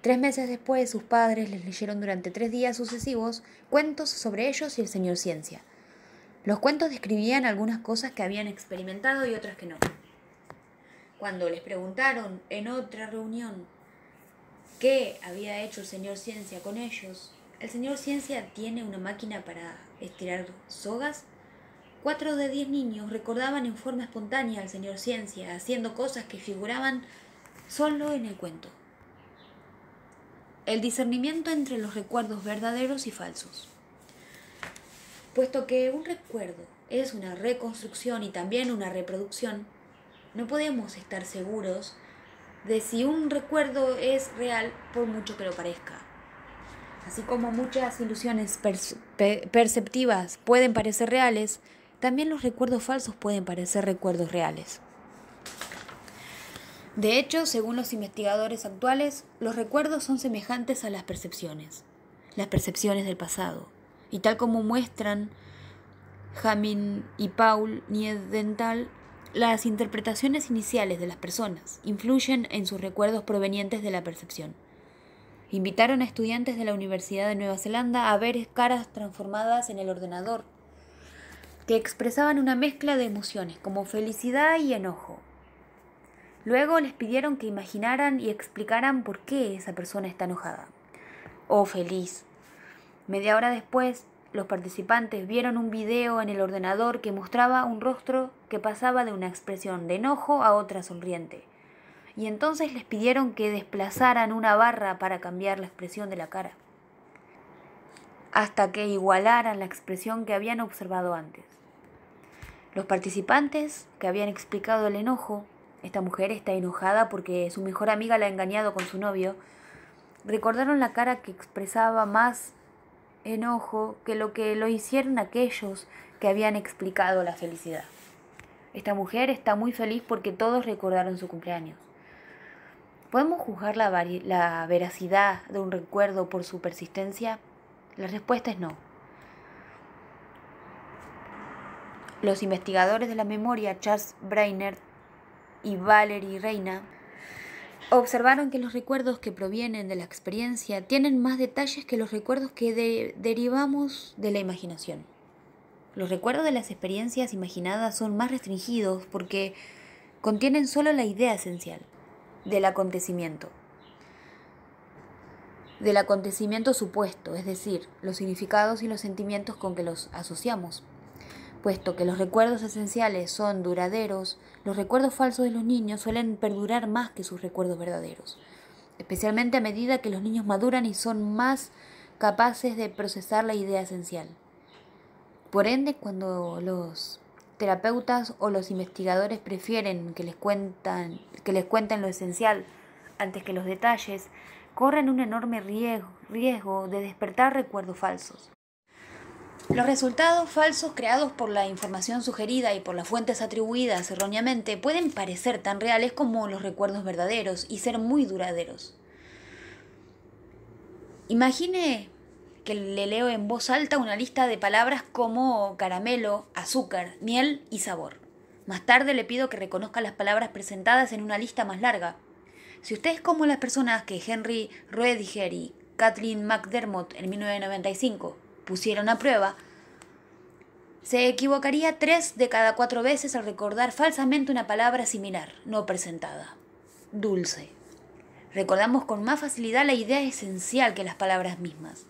3 meses después, sus padres les leyeron durante 3 días sucesivos cuentos sobre ellos y el señor Ciencia. Los cuentos describían algunas cosas que habían experimentado y otras que no. Cuando les preguntaron en otra reunión qué había hecho el señor Ciencia con ellos, ¿el señor Ciencia tiene una máquina para estirar sogas? 4 de 10 niños recordaban en forma espontánea al señor Ciencia haciendo cosas que figuraban solo en el cuento. El discernimiento entre los recuerdos verdaderos y falsos. Puesto que un recuerdo es una reconstrucción y también una reproducción, no podemos estar seguros de si un recuerdo es real por mucho que lo parezca. Así como muchas ilusiones perceptivas pueden parecer reales, también los recuerdos falsos pueden parecer recuerdos reales. De hecho, según los investigadores actuales, los recuerdos son semejantes a las percepciones del pasado. Y tal como muestran Jamin y Paul Niedenthal, las interpretaciones iniciales de las personas influyen en sus recuerdos provenientes de la percepción. Invitaron a estudiantes de la Universidad de Nueva Zelanda a ver caras transformadas en el ordenador, que expresaban una mezcla de emociones como felicidad y enojo. Luego les pidieron que imaginaran y explicaran por qué esa persona está enojada o feliz. Media hora después, los participantes vieron un video en el ordenador que mostraba un rostro que pasaba de una expresión de enojo a otra sonriente. Y entonces les pidieron que desplazaran una barra para cambiar la expresión de la cara, hasta que igualaran la expresión que habían observado antes. Los participantes que habían explicado el enojo, esta mujer está enojada porque su mejor amiga la ha engañado con su novio, recordaron la cara que expresaba más enojo que lo hicieron aquellos que habían explicado la felicidad. Esta mujer está muy feliz porque todos recordaron su cumpleaños. ¿Podemos juzgar la veracidad de un recuerdo por su persistencia? La respuesta es no. Los investigadores de la memoria Charles Brainerd y Valerie Reina observaron que los recuerdos que provienen de la experiencia tienen más detalles que los recuerdos que derivamos de la imaginación. Los recuerdos de las experiencias imaginadas son más restringidos porque contienen solo la idea esencial del acontecimiento supuesto, es decir, los significados y los sentimientos con que los asociamos. Puesto que los recuerdos esenciales son duraderos, los recuerdos falsos de los niños suelen perdurar más que sus recuerdos verdaderos, especialmente a medida que los niños maduran y son más capaces de procesar la idea esencial. Por ende, cuando los terapeutas o los investigadores prefieren que les cuenten lo esencial antes que los detalles, corren un enorme riesgo de despertar recuerdos falsos. Los resultados falsos creados por la información sugerida y por las fuentes atribuidas erróneamente pueden parecer tan reales como los recuerdos verdaderos y ser muy duraderos. Imagine que le leo en voz alta una lista de palabras como caramelo, azúcar, miel y sabor. Más tarde le pido que reconozca las palabras presentadas en una lista más larga. Si usted es como las personas que Henry Roediger y Kathleen McDermott en 1995 pusieron a prueba, se equivocaría 3 de cada 4 veces al recordar falsamente una palabra similar, no presentada. Dulce. Recordamos con más facilidad la idea esencial que las palabras mismas.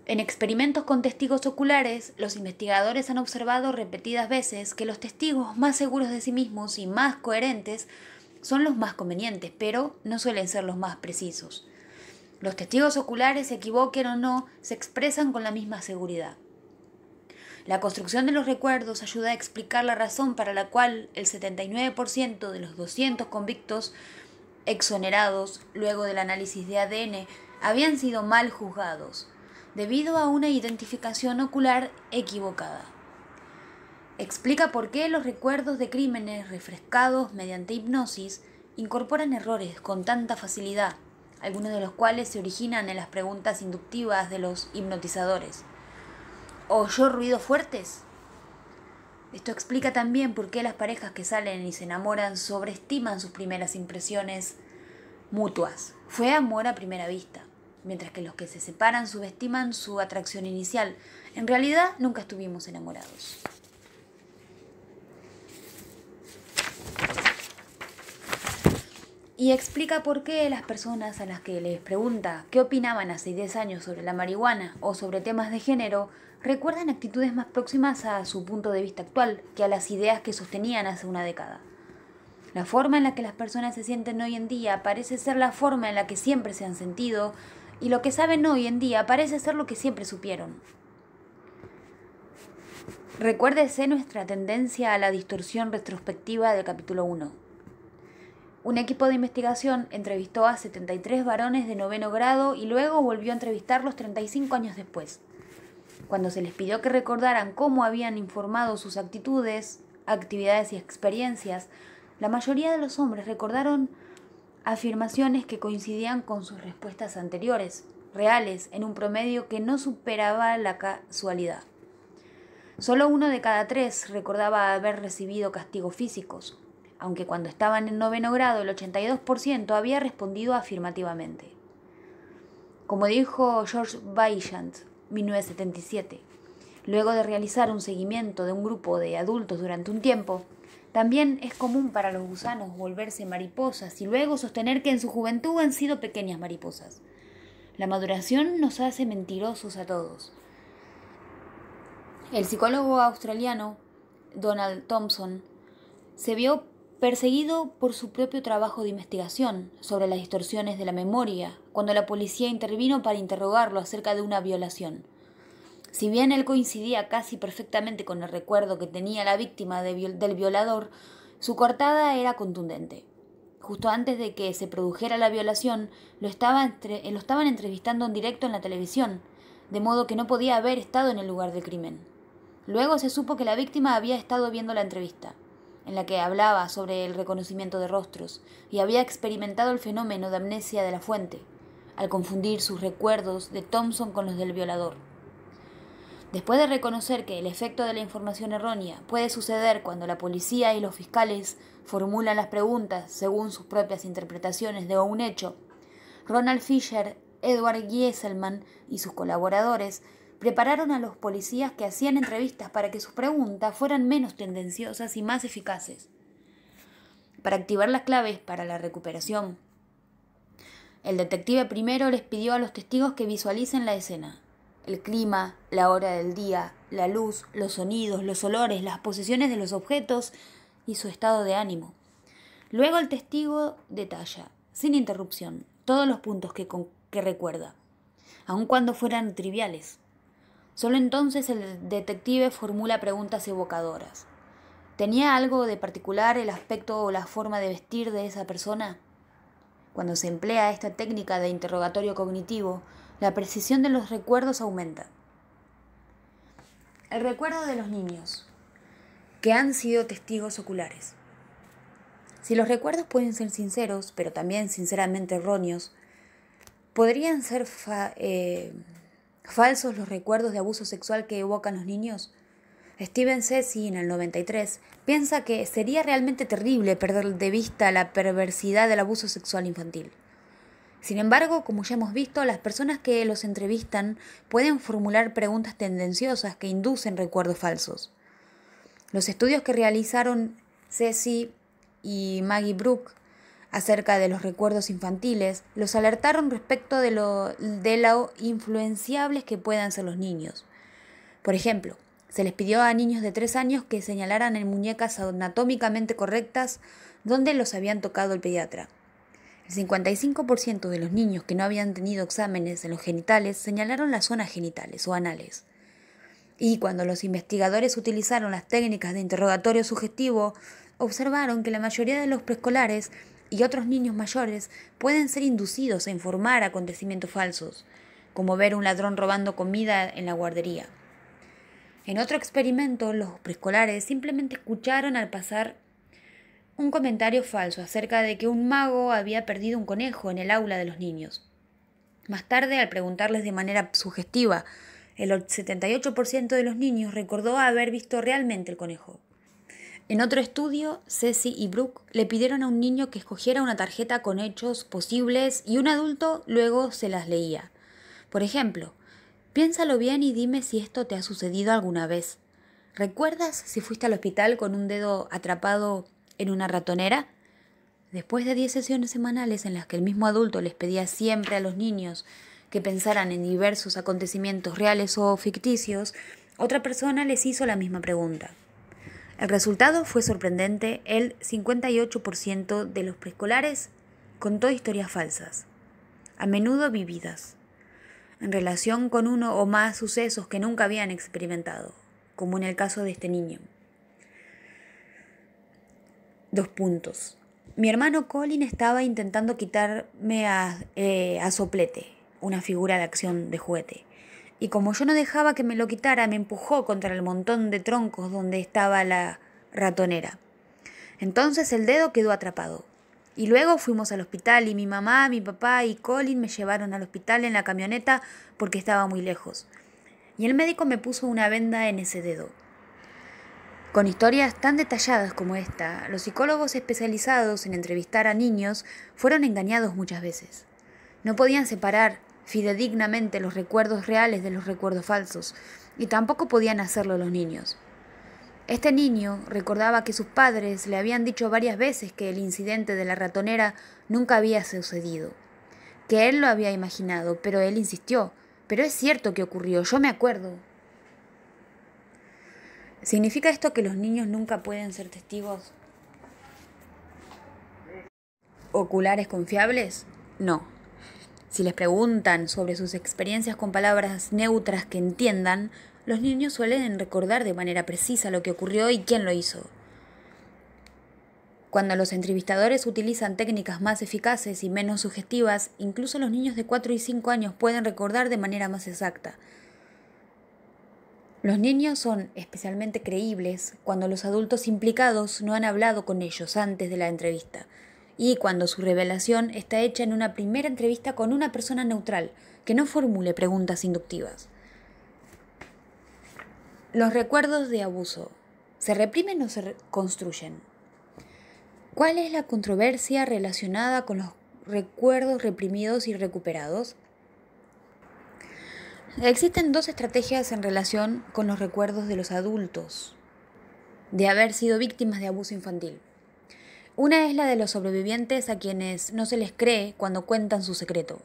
En experimentos con testigos oculares, los investigadores han observado repetidas veces que los testigos más seguros de sí mismos y más coherentes son los más convenientes, pero no suelen ser los más precisos. Los testigos oculares, se equivoquen o no, se expresan con la misma seguridad. La construcción de los recuerdos ayuda a explicar la razón para la cual el 79% de los 200 convictos exonerados luego del análisis de ADN habían sido mal juzgados, debido a una identificación ocular equivocada. Explica por qué los recuerdos de crímenes refrescados mediante hipnosis incorporan errores con tanta facilidad, algunos de los cuales se originan en las preguntas inductivas de los hipnotizadores. ¿Oyó ruidos fuertes? Esto explica también por qué las parejas que salen y se enamoran sobreestiman sus primeras impresiones mutuas. Fue amor a primera vista, mientras que los que se separan subestiman su atracción inicial. En realidad, nunca estuvimos enamorados. Y explica por qué las personas a las que les pregunta qué opinaban hace 10 años sobre la marihuana o sobre temas de género, recuerdan actitudes más próximas a su punto de vista actual que a las ideas que sostenían hace una década. La forma en la que las personas se sienten hoy en día parece ser la forma en la que siempre se han sentido, y lo que saben hoy en día parece ser lo que siempre supieron. Recuérdese nuestra tendencia a la distorsión retrospectiva del capítulo 1. Un equipo de investigación entrevistó a 73 varones de 9º grado y luego volvió a entrevistarlos 35 años después. Cuando se les pidió que recordaran cómo habían informado sus actitudes, actividades y experiencias, la mayoría de los hombres recordaron afirmaciones que coincidían con sus respuestas anteriores, reales, en un promedio que no superaba la casualidad. Solo 1 de cada 3 recordaba haber recibido castigos físicos, aunque cuando estaban en 9º grado el 82% había respondido afirmativamente. Como dijo George Vaillant, 1977, luego de realizar un seguimiento de un grupo de adultos durante un tiempo, también es común para los gusanos volverse mariposas y luego sostener que en su juventud han sido pequeñas mariposas. La maduración nos hace mentirosos a todos. El psicólogo australiano Donald Thompson se vio perseguido por su propio trabajo de investigación sobre las distorsiones de la memoria cuando la policía intervino para interrogarlo acerca de una violación. Si bien él coincidía casi perfectamente con el recuerdo que tenía la víctima del violador, su coartada era contundente. Justo antes de que se produjera la violación, lo estaban entrevistando en directo en la televisión, de modo que no podía haber estado en el lugar del crimen. Luego se supo que la víctima había estado viendo la entrevista, en la que hablaba sobre el reconocimiento de rostros, y había experimentado el fenómeno de amnesia de la fuente, al confundir sus recuerdos de Thompson con los del violador. Después de reconocer que el efecto de la información errónea puede suceder cuando la policía y los fiscales formulan las preguntas según sus propias interpretaciones de un hecho, Ronald Fisher, Edward Gieselman y sus colaboradores prepararon a los policías que hacían entrevistas para que sus preguntas fueran menos tendenciosas y más eficaces. Para activar las claves para la recuperación, el detective primero les pidió a los testigos que visualicen la escena: el clima, la hora del día, la luz, los sonidos, los olores, las posiciones de los objetos y su estado de ánimo. Luego el testigo detalla, sin interrupción, todos los puntos que recuerda, aun cuando fueran triviales. Solo entonces el detective formula preguntas evocadoras. ¿Tenía algo de particular el aspecto o la forma de vestir de esa persona? Cuando se emplea esta técnica de interrogatorio cognitivo, la precisión de los recuerdos aumenta. El recuerdo de los niños, que han sido testigos oculares. Si los recuerdos pueden ser sinceros, pero también sinceramente erróneos, ¿podrían ser falsos los recuerdos de abuso sexual que evocan los niños? Steven Ceci, en el 93, piensa que sería realmente terrible perder de vista la perversidad del abuso sexual infantil. Sin embargo, como ya hemos visto, las personas que los entrevistan pueden formular preguntas tendenciosas que inducen recuerdos falsos. Los estudios que realizaron Ceci y Maggie Brook acerca de los recuerdos infantiles los alertaron respecto de lo influenciables que puedan ser los niños. Por ejemplo, se les pidió a niños de 3 años que señalaran en muñecas anatómicamente correctas donde los habían tocado el pediatra. El 55% de los niños que no habían tenido exámenes en los genitales señalaron las zonas genitales o anales. Y cuando los investigadores utilizaron las técnicas de interrogatorio sugestivo, observaron que la mayoría de los preescolares y otros niños mayores pueden ser inducidos a informar acontecimientos falsos, como ver un ladrón robando comida en la guardería. En otro experimento, los preescolares simplemente escucharon al pasar un comentario falso acerca de que un mago había perdido un conejo en el aula de los niños. Más tarde, al preguntarles de manera sugestiva, el 78% de los niños recordó haber visto realmente el conejo. En otro estudio, Ceci y Brooke le pidieron a un niño que escogiera una tarjeta con hechos posibles y un adulto luego se las leía. Por ejemplo, piénsalo bien y dime si esto te ha sucedido alguna vez. ¿Recuerdas si fuiste al hospital con un dedo atrapado en una ratonera? Después de 10 sesiones semanales en las que el mismo adulto les pedía siempre a los niños que pensaran en diversos acontecimientos reales o ficticios, otra persona les hizo la misma pregunta. El resultado fue sorprendente: el 58% de los preescolares contó historias falsas, a menudo vividas, en relación con uno o más sucesos que nunca habían experimentado, como en el caso de este niño. 2 puntos. Mi hermano Colin estaba intentando quitarme a Soplete, una figura de acción de juguete. Y como yo no dejaba que me lo quitara, me empujó contra el montón de troncos donde estaba la ratonera. Entonces el dedo quedó atrapado. Y luego fuimos al hospital y mi mamá, mi papá y Colin me llevaron al hospital en la camioneta porque estaba muy lejos. Y el médico me puso una venda en ese dedo. Con historias tan detalladas como esta, los psicólogos especializados en entrevistar a niños fueron engañados muchas veces. No podían separar fidedignamente los recuerdos reales de los recuerdos falsos, y tampoco podían hacerlo los niños. Este niño recordaba que sus padres le habían dicho varias veces que el incidente de la ratonera nunca había sucedido, que él lo había imaginado, pero él insistió: «Pero es cierto que ocurrió, yo me acuerdo». ¿Significa esto que los niños nunca pueden ser testigos oculares confiables? No. Si les preguntan sobre sus experiencias con palabras neutras que entiendan, los niños suelen recordar de manera precisa lo que ocurrió y quién lo hizo. Cuando los entrevistadores utilizan técnicas más eficaces y menos sugestivas, incluso los niños de 4 y 5 años pueden recordar de manera más exacta. Los niños son especialmente creíbles cuando los adultos implicados no han hablado con ellos antes de la entrevista y cuando su revelación está hecha en una primera entrevista con una persona neutral que no formule preguntas inductivas. Los recuerdos de abuso, ¿se reprimen o se construyen? ¿Cuál es la controversia relacionada con los recuerdos reprimidos y recuperados? Existen 2 estrategias en relación con los recuerdos de los adultos de haber sido víctimas de abuso infantil. Una es la de los sobrevivientes a quienes no se les cree cuando cuentan su secreto.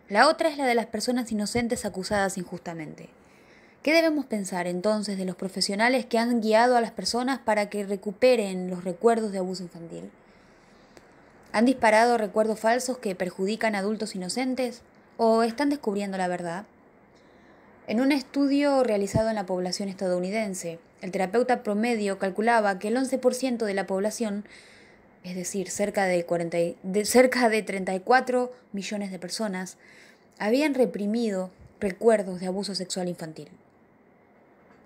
La otra es la de las personas inocentes acusadas injustamente. ¿Qué debemos pensar entonces de los profesionales que han guiado a las personas para que recuperen los recuerdos de abuso infantil? ¿Han disparado recuerdos falsos que perjudican a adultos inocentes? ¿O están descubriendo la verdad? En un estudio realizado en la población estadounidense, el terapeuta promedio calculaba que el 11% de la población, es decir, cerca de 34 millones de personas, habían reprimido recuerdos de abuso sexual infantil.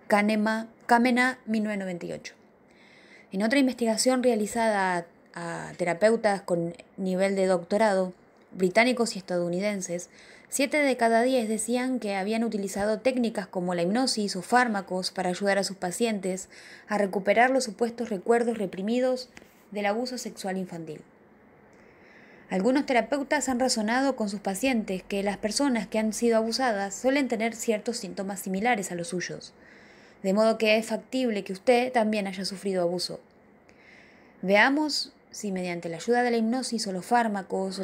Kamena, 1998. En otra investigación realizada a terapeutas con nivel de doctorado, británicos y estadounidenses, 7 de cada 10 decían que habían utilizado técnicas como la hipnosis o fármacos para ayudar a sus pacientes a recuperar los supuestos recuerdos reprimidos del abuso sexual infantil. Algunos terapeutas han razonado con sus pacientes que las personas que han sido abusadas suelen tener ciertos síntomas similares a los suyos, de modo que es factible que usted también haya sufrido abuso. Veamos si mediante la ayuda de la hipnosis o los fármacos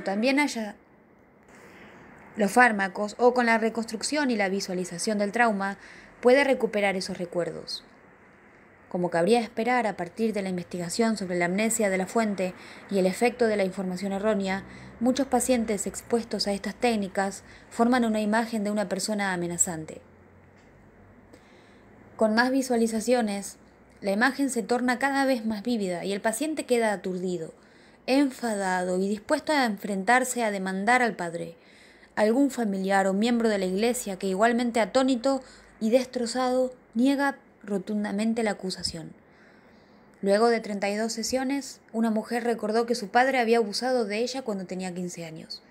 o con la reconstrucción y la visualización del trauma puede recuperar esos recuerdos. Como cabría esperar a partir de la investigación sobre la amnesia de la fuente y el efecto de la información errónea, muchos pacientes expuestos a estas técnicas forman una imagen de una persona amenazante. Con más visualizaciones, la imagen se torna cada vez más vívida y el paciente queda aturdido, enfadado y dispuesto a enfrentarse a demandar al padre, algún familiar o miembro de la iglesia que igualmente atónito y destrozado niega rotundamente la acusación. Luego de 32 sesiones, una mujer recordó que su padre había abusado de ella cuando tenía 15 años.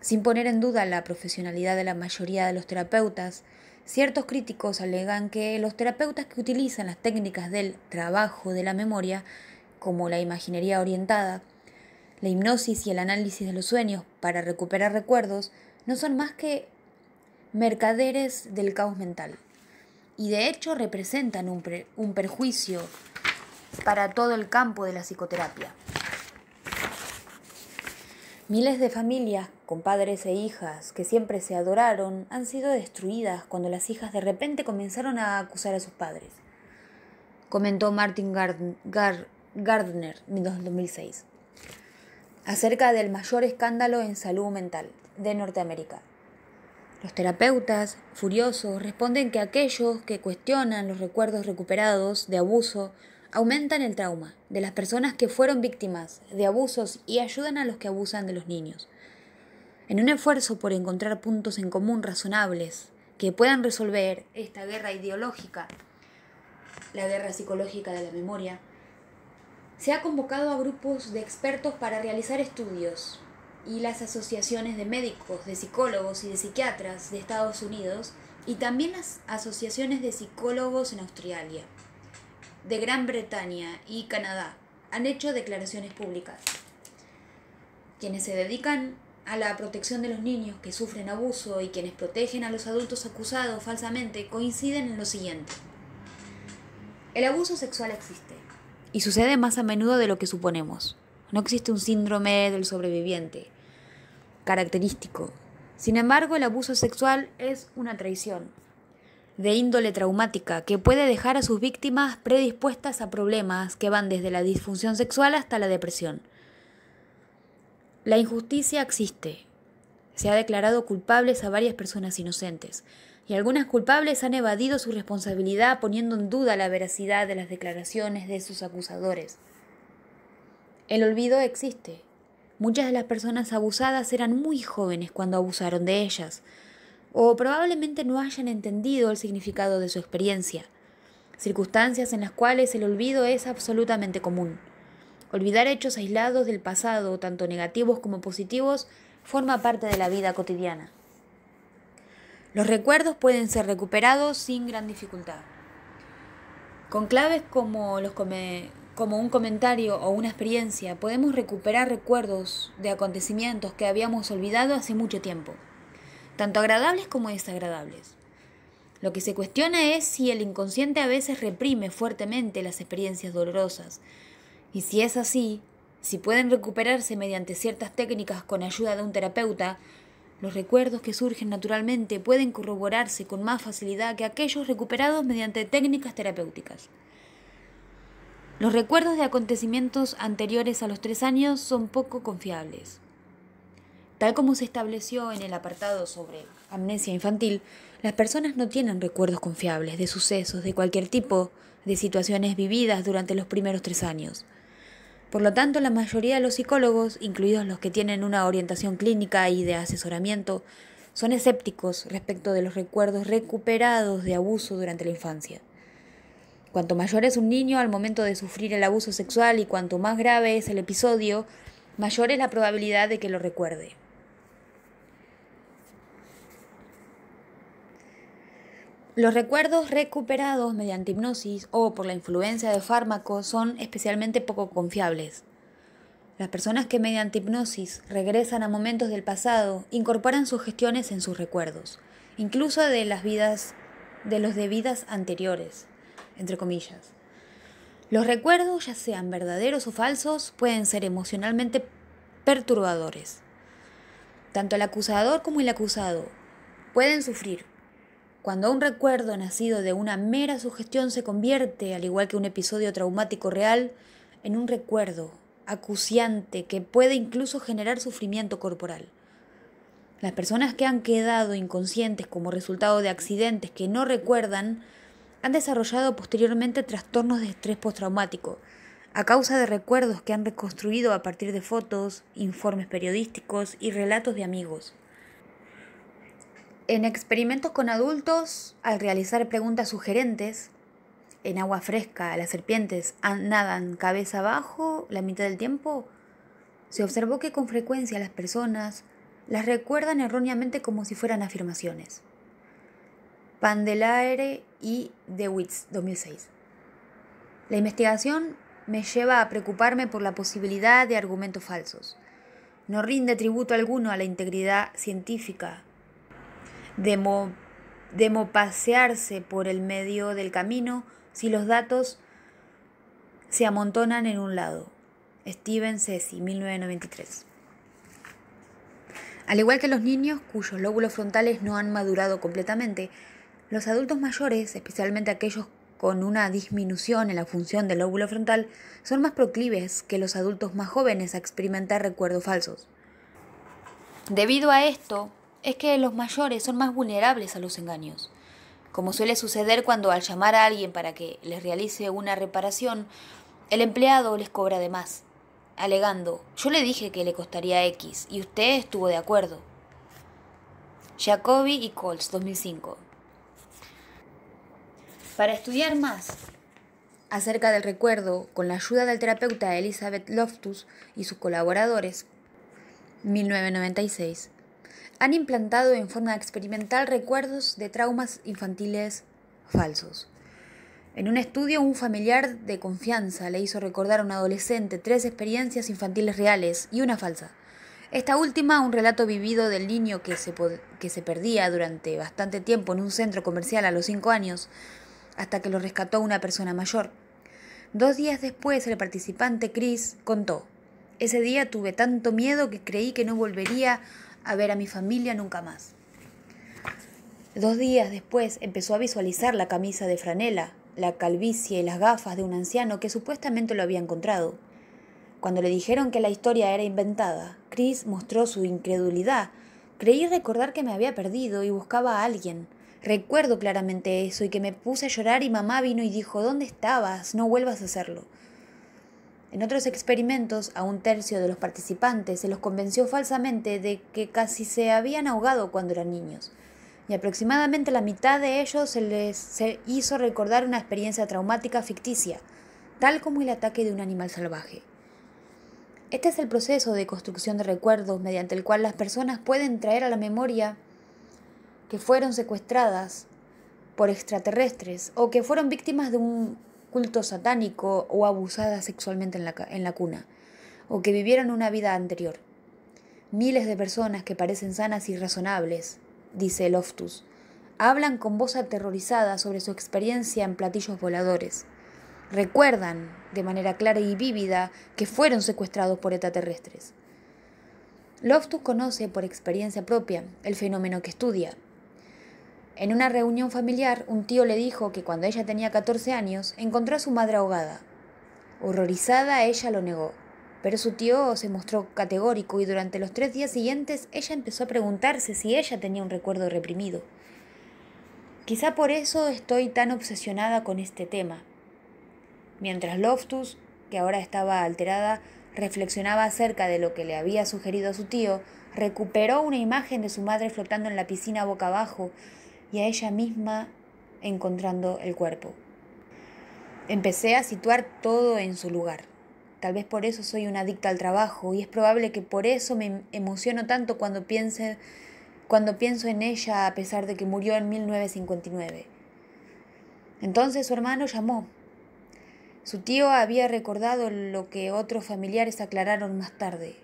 Sin poner en duda la profesionalidad de la mayoría de los terapeutas, ciertos críticos alegan que los terapeutas que utilizan las técnicas del trabajo de la memoria, como la imaginería orientada, la hipnosis y el análisis de los sueños para recuperar recuerdos, no son más que mercaderes del caos mental. Y de hecho representan un perjuicio para todo el campo de la psicoterapia. Miles de familias con padres e hijas que siempre se adoraron han sido destruidas cuando las hijas de repente comenzaron a acusar a sus padres, comentó Martin Gardner en 2006, acerca del mayor escándalo en salud mental de Norteamérica. Los terapeutas, furiosos, responden que aquellos que cuestionan los recuerdos recuperados de abuso aumentan el trauma de las personas que fueron víctimas de abusos y ayudan a los que abusan de los niños. En un esfuerzo por encontrar puntos en común razonables que puedan resolver esta guerra ideológica, la guerra psicológica de la memoria, se ha convocado a grupos de expertos para realizar estudios, y las asociaciones de médicos, de psicólogos y de psiquiatras de Estados Unidos y también las asociaciones de psicólogos en Australia, de Gran Bretaña y Canadá han hecho declaraciones públicas. Quienes se dedican a la protección de los niños que sufren abuso y quienes protegen a los adultos acusados falsamente coinciden en lo siguiente. El abuso sexual existe y sucede más a menudo de lo que suponemos. No existe un síndrome del sobreviviente característico. Sin embargo, el abuso sexual es una traición de índole traumática que puede dejar a sus víctimas predispuestas a problemas que van desde la disfunción sexual hasta la depresión. La injusticia existe. Se ha declarado culpables a varias personas inocentes y algunas culpables han evadido su responsabilidad poniendo en duda la veracidad de las declaraciones de sus acusadores. El olvido existe. Muchas de las personas abusadas eran muy jóvenes cuando abusaron de ellas, o probablemente no hayan entendido el significado de su experiencia, circunstancias en las cuales el olvido es absolutamente común. Olvidar hechos aislados del pasado, tanto negativos como positivos, forma parte de la vida cotidiana. Los recuerdos pueden ser recuperados sin gran dificultad. Con claves como un comentario o una experiencia, podemos recuperar recuerdos de acontecimientos que habíamos olvidado hace mucho tiempo, tanto agradables como desagradables. Lo que se cuestiona es si el inconsciente a veces reprime fuertemente las experiencias dolorosas, y si es así, si pueden recuperarse mediante ciertas técnicas con ayuda de un terapeuta, los recuerdos que surgen naturalmente pueden corroborarse con más facilidad que aquellos recuperados mediante técnicas terapéuticas. Los recuerdos de acontecimientos anteriores a los 3 años son poco confiables. Tal como se estableció en el apartado sobre amnesia infantil, las personas no tienen recuerdos confiables de sucesos de cualquier tipo, de situaciones vividas durante los primeros 3 años. Por lo tanto, la mayoría de los psicólogos, incluidos los que tienen una orientación clínica y de asesoramiento, son escépticos respecto de los recuerdos recuperados de abuso durante la infancia. Cuanto mayor es un niño al momento de sufrir el abuso sexual y cuanto más grave es el episodio, mayor es la probabilidad de que lo recuerde. Los recuerdos recuperados mediante hipnosis o por la influencia de fármacos son especialmente poco confiables. Las personas que mediante hipnosis regresan a momentos del pasado incorporan sugestiones en sus recuerdos, incluso de los de vidas anteriores, entre comillas. Los recuerdos, ya sean verdaderos o falsos, pueden ser emocionalmente perturbadores. Tanto el acusador como el acusado pueden sufrir Cuando un recuerdo nacido de una mera sugestión se convierte, al igual que un episodio traumático real, en un recuerdo acuciante que puede incluso generar sufrimiento corporal. Las personas que han quedado inconscientes como resultado de accidentes que no recuerdan han desarrollado posteriormente trastornos de estrés postraumático a causa de recuerdos que han reconstruido a partir de fotos, informes periodísticos y relatos de amigos. En experimentos con adultos, al realizar preguntas sugerentes, en agua fresca las serpientes nadan cabeza abajo la mitad del tiempo, se observó que con frecuencia las personas las recuerdan erróneamente como si fueran afirmaciones. Pandelaere y DeWitz, 2006. La investigación me lleva a preocuparme por la posibilidad de argumentos falsos. No rinde tributo alguno a la integridad científica. Demo pasearse por el medio del camino si los datos se amontonan en un lado. Steven Ceci, 1993. Al igual que los niños cuyos lóbulos frontales no han madurado completamente, los adultos mayores, especialmente aquellos con una disminución en la función del lóbulo frontal, son más proclives que los adultos más jóvenes a experimentar recuerdos falsos. Debido a esto, es que los mayores son más vulnerables a los engaños. Como suele suceder cuando al llamar a alguien para que les realice una reparación, el empleado les cobra de más, alegando: yo le dije que le costaría X y usted estuvo de acuerdo. Jacobi y Colts, 2005. Para estudiar más acerca del recuerdo, con la ayuda del terapeuta Elizabeth Loftus y sus colaboradores, 1996, han implantado en forma experimental recuerdos de traumas infantiles falsos. En un estudio, un familiar de confianza le hizo recordar a un adolescente 3 experiencias infantiles reales y una falsa. Esta última, un relato vivido del niño que se perdía durante bastante tiempo en un centro comercial a los 5 años, hasta que lo rescató una persona mayor. 2 días después, el participante Chris contó: ese día tuve tanto miedo que creí que no volvería a ver a mi familia nunca más. 2 días después empezó a visualizar la camisa de franela, la calvicie y las gafas de un anciano que supuestamente lo había encontrado. Cuando le dijeron que la historia era inventada, Chris mostró su incredulidad. Creí recordar que me había perdido y buscaba a alguien. Recuerdo claramente eso y que me puse a llorar y mamá vino y dijo: ¿dónde estabas? No vuelvas a hacerlo. En otros experimentos, a 1/3 de los participantes se los convenció falsamente de que casi se habían ahogado cuando eran niños, y aproximadamente la mitad de ellos se les hizo recordar una experiencia traumática ficticia, tal como el ataque de un animal salvaje. Este es el proceso de construcción de recuerdos mediante el cual las personas pueden traer a la memoria que fueron secuestradas por extraterrestres o que fueron víctimas de un culto satánico o abusadas sexualmente en la cuna, o que vivieron una vida anterior. Miles de personas que parecen sanas y razonables, dice Loftus, hablan con voz aterrorizada sobre su experiencia en platillos voladores. Recuerdan de manera clara y vívida que fueron secuestrados por extraterrestres. Loftus conoce por experiencia propia el fenómeno que estudia. En una reunión familiar, un tío le dijo que cuando ella tenía 14 años, encontró a su madre ahogada. Horrorizada, ella lo negó, pero su tío se mostró categórico y durante los 3 días siguientes ella empezó a preguntarse si ella tenía un recuerdo reprimido. Quizá por eso estoy tan obsesionada con este tema. Mientras Loftus, que ahora estaba alterada, reflexionaba acerca de lo que le había sugerido a su tío, recuperó una imagen de su madre flotando en la piscina boca abajo y a ella misma encontrando el cuerpo. Empecé a situar todo en su lugar. Tal vez por eso soy una adicta al trabajo y es probable que por eso me emociono tanto cuando pienso en ella a pesar de que murió en 1959. Entonces su hermano llamó. Su tío había recordado lo que otros familiares aclararon más tarde.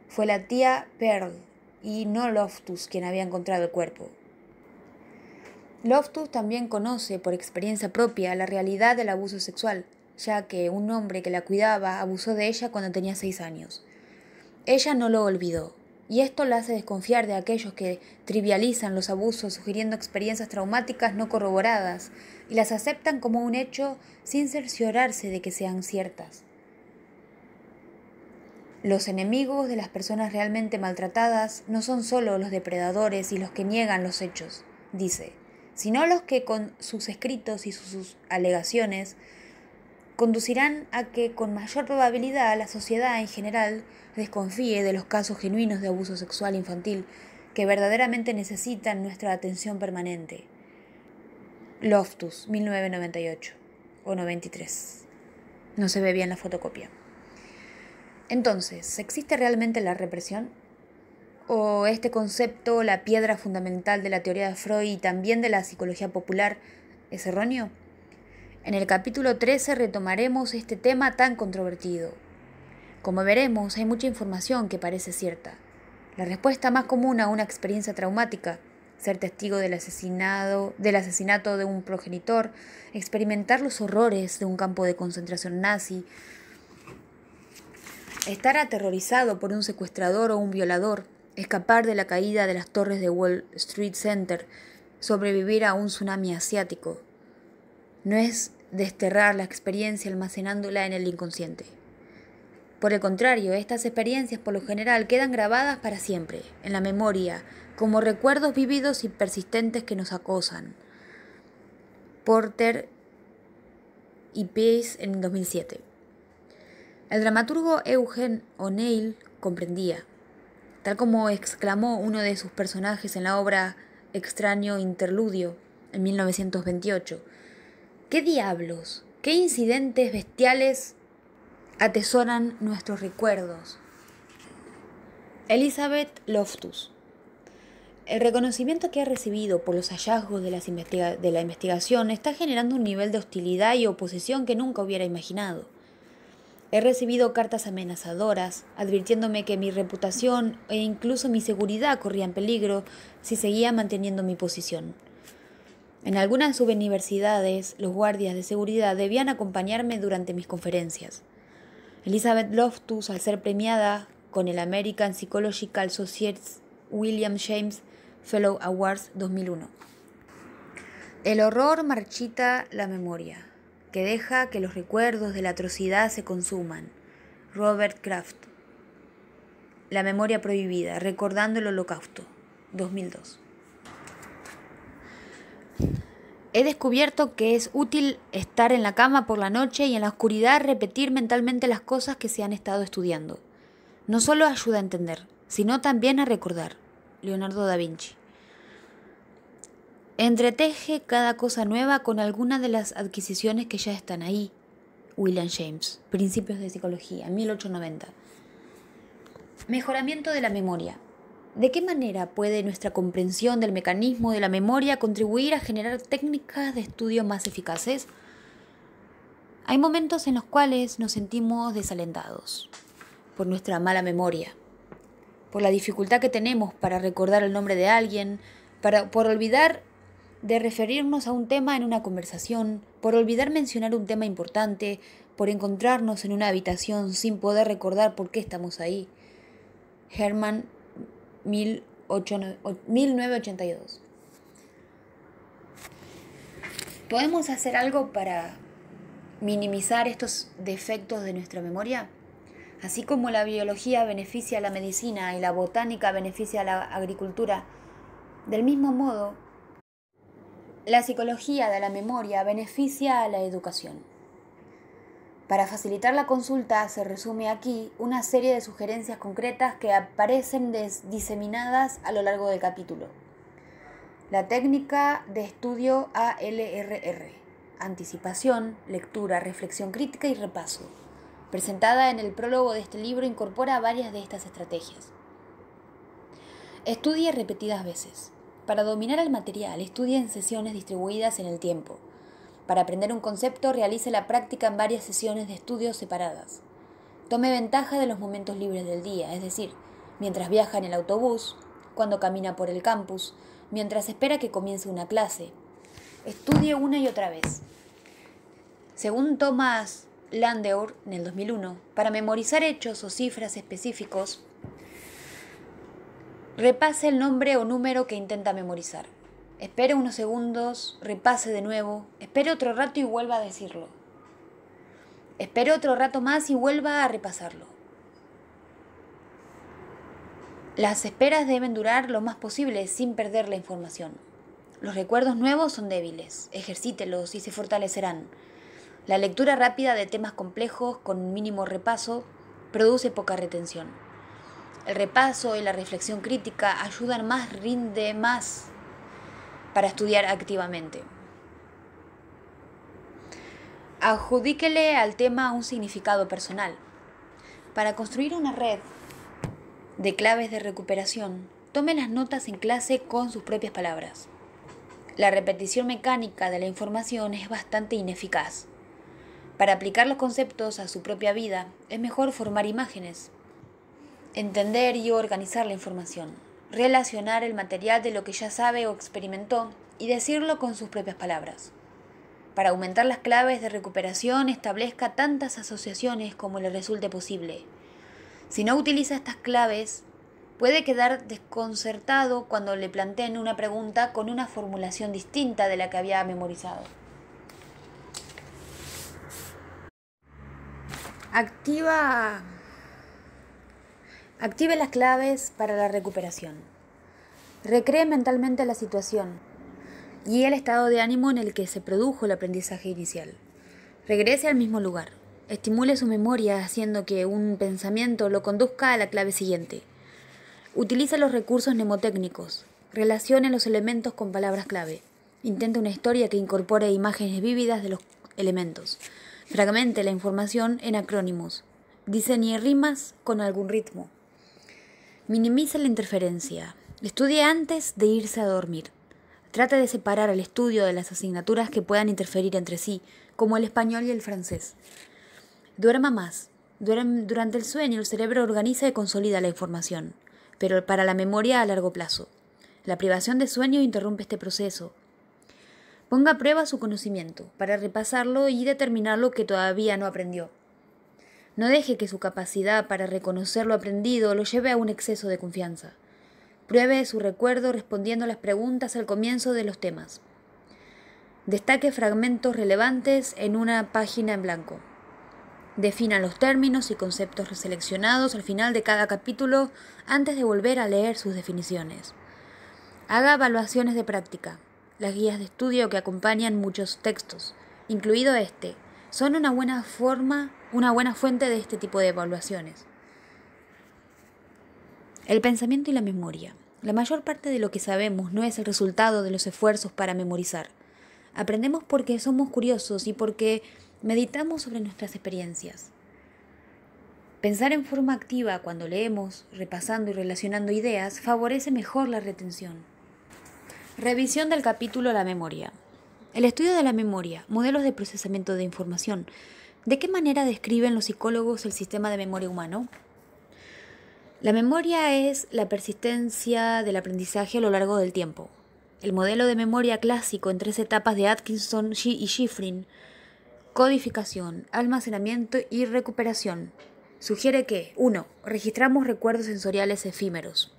Fue la tía Pearl y no Loftus quien había encontrado el cuerpo. Loftus también conoce por experiencia propia la realidad del abuso sexual, ya que un hombre que la cuidaba abusó de ella cuando tenía 6 años. Ella no lo olvidó. y esto la hace desconfiar de aquellos que trivializan los abusos sugiriendo experiencias traumáticas no corroboradas y las aceptan como un hecho sin cerciorarse de que sean ciertas. Los enemigos de las personas realmente maltratadas no son solo los depredadores y los que niegan los hechos, dice, sino los que con sus escritos y sus alegaciones conducirán a que con mayor probabilidad la sociedad en general desconfíe de los casos genuinos de abuso sexual infantil que verdaderamente necesitan nuestra atención permanente. Loftus, 1998 o 93. No se ve bien la fotocopia. Entonces, ¿existe realmente la represión? ¿O este concepto, la piedra fundamental de la teoría de Freud y también de la psicología popular, es erróneo? En el capítulo 13 retomaremos este tema tan controvertido. Como veremos, hay mucha información que parece cierta. La respuesta más común a una experiencia traumática, ser testigo del asesinato de un progenitor, experimentar los horrores de un campo de concentración nazi, estar aterrorizado por un secuestrador o un violador, escapar de la caída de las torres de Wall Street Center, sobrevivir a un tsunami asiático. No es desterrar la experiencia almacenándola en el inconsciente. Por el contrario, estas experiencias por lo general quedan grabadas para siempre, en la memoria, como recuerdos vividos y persistentes que nos acosan. Porter y Pace en 2007. El dramaturgo Eugene O'Neill comprendía, tal como exclamó uno de sus personajes en la obra Extraño Interludio, en 1928, ¿qué diablos, qué incidentes bestiales atesoran nuestros recuerdos? Elizabeth Loftus. El reconocimiento que ha recibido por los hallazgos de la investigación está generando un nivel de hostilidad y oposición que nunca hubiera imaginado. He recibido cartas amenazadoras, advirtiéndome que mi reputación e incluso mi seguridad corrían peligro si seguía manteniendo mi posición. En algunas subuniversidades, los guardias de seguridad debían acompañarme durante mis conferencias. Elizabeth Loftus, al ser premiada con el American Psychological Society's William James Fellow Awards 2001. El horror marchita la memoria, que deja que los recuerdos de la atrocidad se consuman. Robert Kraft. La memoria prohibida, recordando el Holocausto, 2002. He descubierto que es útil estar en la cama por la noche y en la oscuridad repetir mentalmente las cosas que se han estado estudiando. No solo ayuda a entender, sino también a recordar. Leonardo da Vinci. Entreteje cada cosa nueva con alguna de las adquisiciones que ya están ahí. William James, Principios de Psicología, 1890. Mejoramiento de la memoria. ¿De qué manera puede nuestra comprensión del mecanismo de la memoria contribuir a generar técnicas de estudio más eficaces? Hay momentos en los cuales nos sentimos desalentados por nuestra mala memoria, por la dificultad que tenemos para recordar el nombre de alguien, por olvidar de referirnos a un tema en una conversación, por olvidar mencionar un tema importante, por encontrarnos en una habitación sin poder recordar por qué estamos ahí. Herman, 1982. ¿Podemos hacer algo para minimizar estos defectos de nuestra memoria? Así como la biología beneficia a la medicina y la botánica beneficia a la agricultura, del mismo modo, la psicología de la memoria beneficia a la educación. Para facilitar la consulta se resume aquí una serie de sugerencias concretas que aparecen diseminadas a lo largo del capítulo. La técnica de estudio ALRR, anticipación, lectura, reflexión crítica y repaso, presentada en el prólogo de este libro, incorpora varias de estas estrategias. Estudie repetidas veces. Para dominar el material, estudie en sesiones distribuidas en el tiempo. Para aprender un concepto, realice la práctica en varias sesiones de estudio separadas. Tome ventaja de los momentos libres del día, es decir, mientras viaja en el autobús, cuando camina por el campus, mientras espera que comience una clase. Estudie una y otra vez. Según Thomas Landauer, en el 2001, para memorizar hechos o cifras específicos, Repase el nombre o número que intenta memorizar. Espere unos segundos, repase de nuevo, espere otro rato y vuelva a decirlo. Espere otro rato más y vuelva a repasarlo. Las esperas deben durar lo más posible sin perder la información. Los recuerdos nuevos son débiles, ejercítelos y se fortalecerán. La lectura rápida de temas complejos con un mínimo repaso produce poca retención. El repaso y la reflexión crítica ayudan más, rinde más para estudiar activamente. Adjudíquele al tema un significado personal. Para construir una red de claves de recuperación, tome las notas en clase con sus propias palabras. La repetición mecánica de la información es bastante ineficaz. Para aplicar los conceptos a su propia vida, es mejor formar imágenes, entender y organizar la información, relacionar el material de lo que ya sabe o experimentó y decirlo con sus propias palabras. Para aumentar las claves de recuperación, establezca tantas asociaciones como le resulte posible. Si no utiliza estas claves, puede quedar desconcertado cuando le planteen una pregunta con una formulación distinta de la que había memorizado. Active las claves para la recuperación. Recree mentalmente la situación y el estado de ánimo en el que se produjo el aprendizaje inicial. Regrese al mismo lugar. Estimule su memoria haciendo que un pensamiento lo conduzca a la clave siguiente. Utilice los recursos mnemotécnicos. Relacione los elementos con palabras clave. Intente una historia que incorpore imágenes vívidas de los elementos. Fragmente la información en acrónimos. Diseñe rimas con algún ritmo. Minimice la interferencia. Estudie antes de irse a dormir. Trate de separar el estudio de las asignaturas que puedan interferir entre sí, como el español y el francés. Duerma más. Durante el sueño el cerebro organiza y consolida la información, pero para la memoria a largo plazo. La privación de sueño interrumpe este proceso. Ponga a prueba su conocimiento para repasarlo y determinar lo que todavía no aprendió. No deje que su capacidad para reconocer lo aprendido lo lleve a un exceso de confianza. Pruebe su recuerdo respondiendo a las preguntas al comienzo de los temas. Destaque fragmentos relevantes en una página en blanco. Defina los términos y conceptos seleccionados al final de cada capítulo antes de volver a leer sus definiciones. Haga evaluaciones de práctica. Las guías de estudio que acompañan muchos textos, incluido este, son una buena fuente de este tipo de evaluaciones. El pensamiento y la memoria. La mayor parte de lo que sabemos no es el resultado de los esfuerzos para memorizar. Aprendemos porque somos curiosos y porque meditamos sobre nuestras experiencias. Pensar en forma activa cuando leemos, repasando y relacionando ideas favorece mejor la retención. Revisión del capítulo La memoria. El estudio de la memoria, modelos de procesamiento de información. ¿De qué manera describen los psicólogos el sistema de memoria humano? La memoria es la persistencia del aprendizaje a lo largo del tiempo. El modelo de memoria clásico en 3 etapas de Atkinson y Shiffrin, codificación, almacenamiento y recuperación, sugiere que 1. Registramos recuerdos sensoriales efímeros,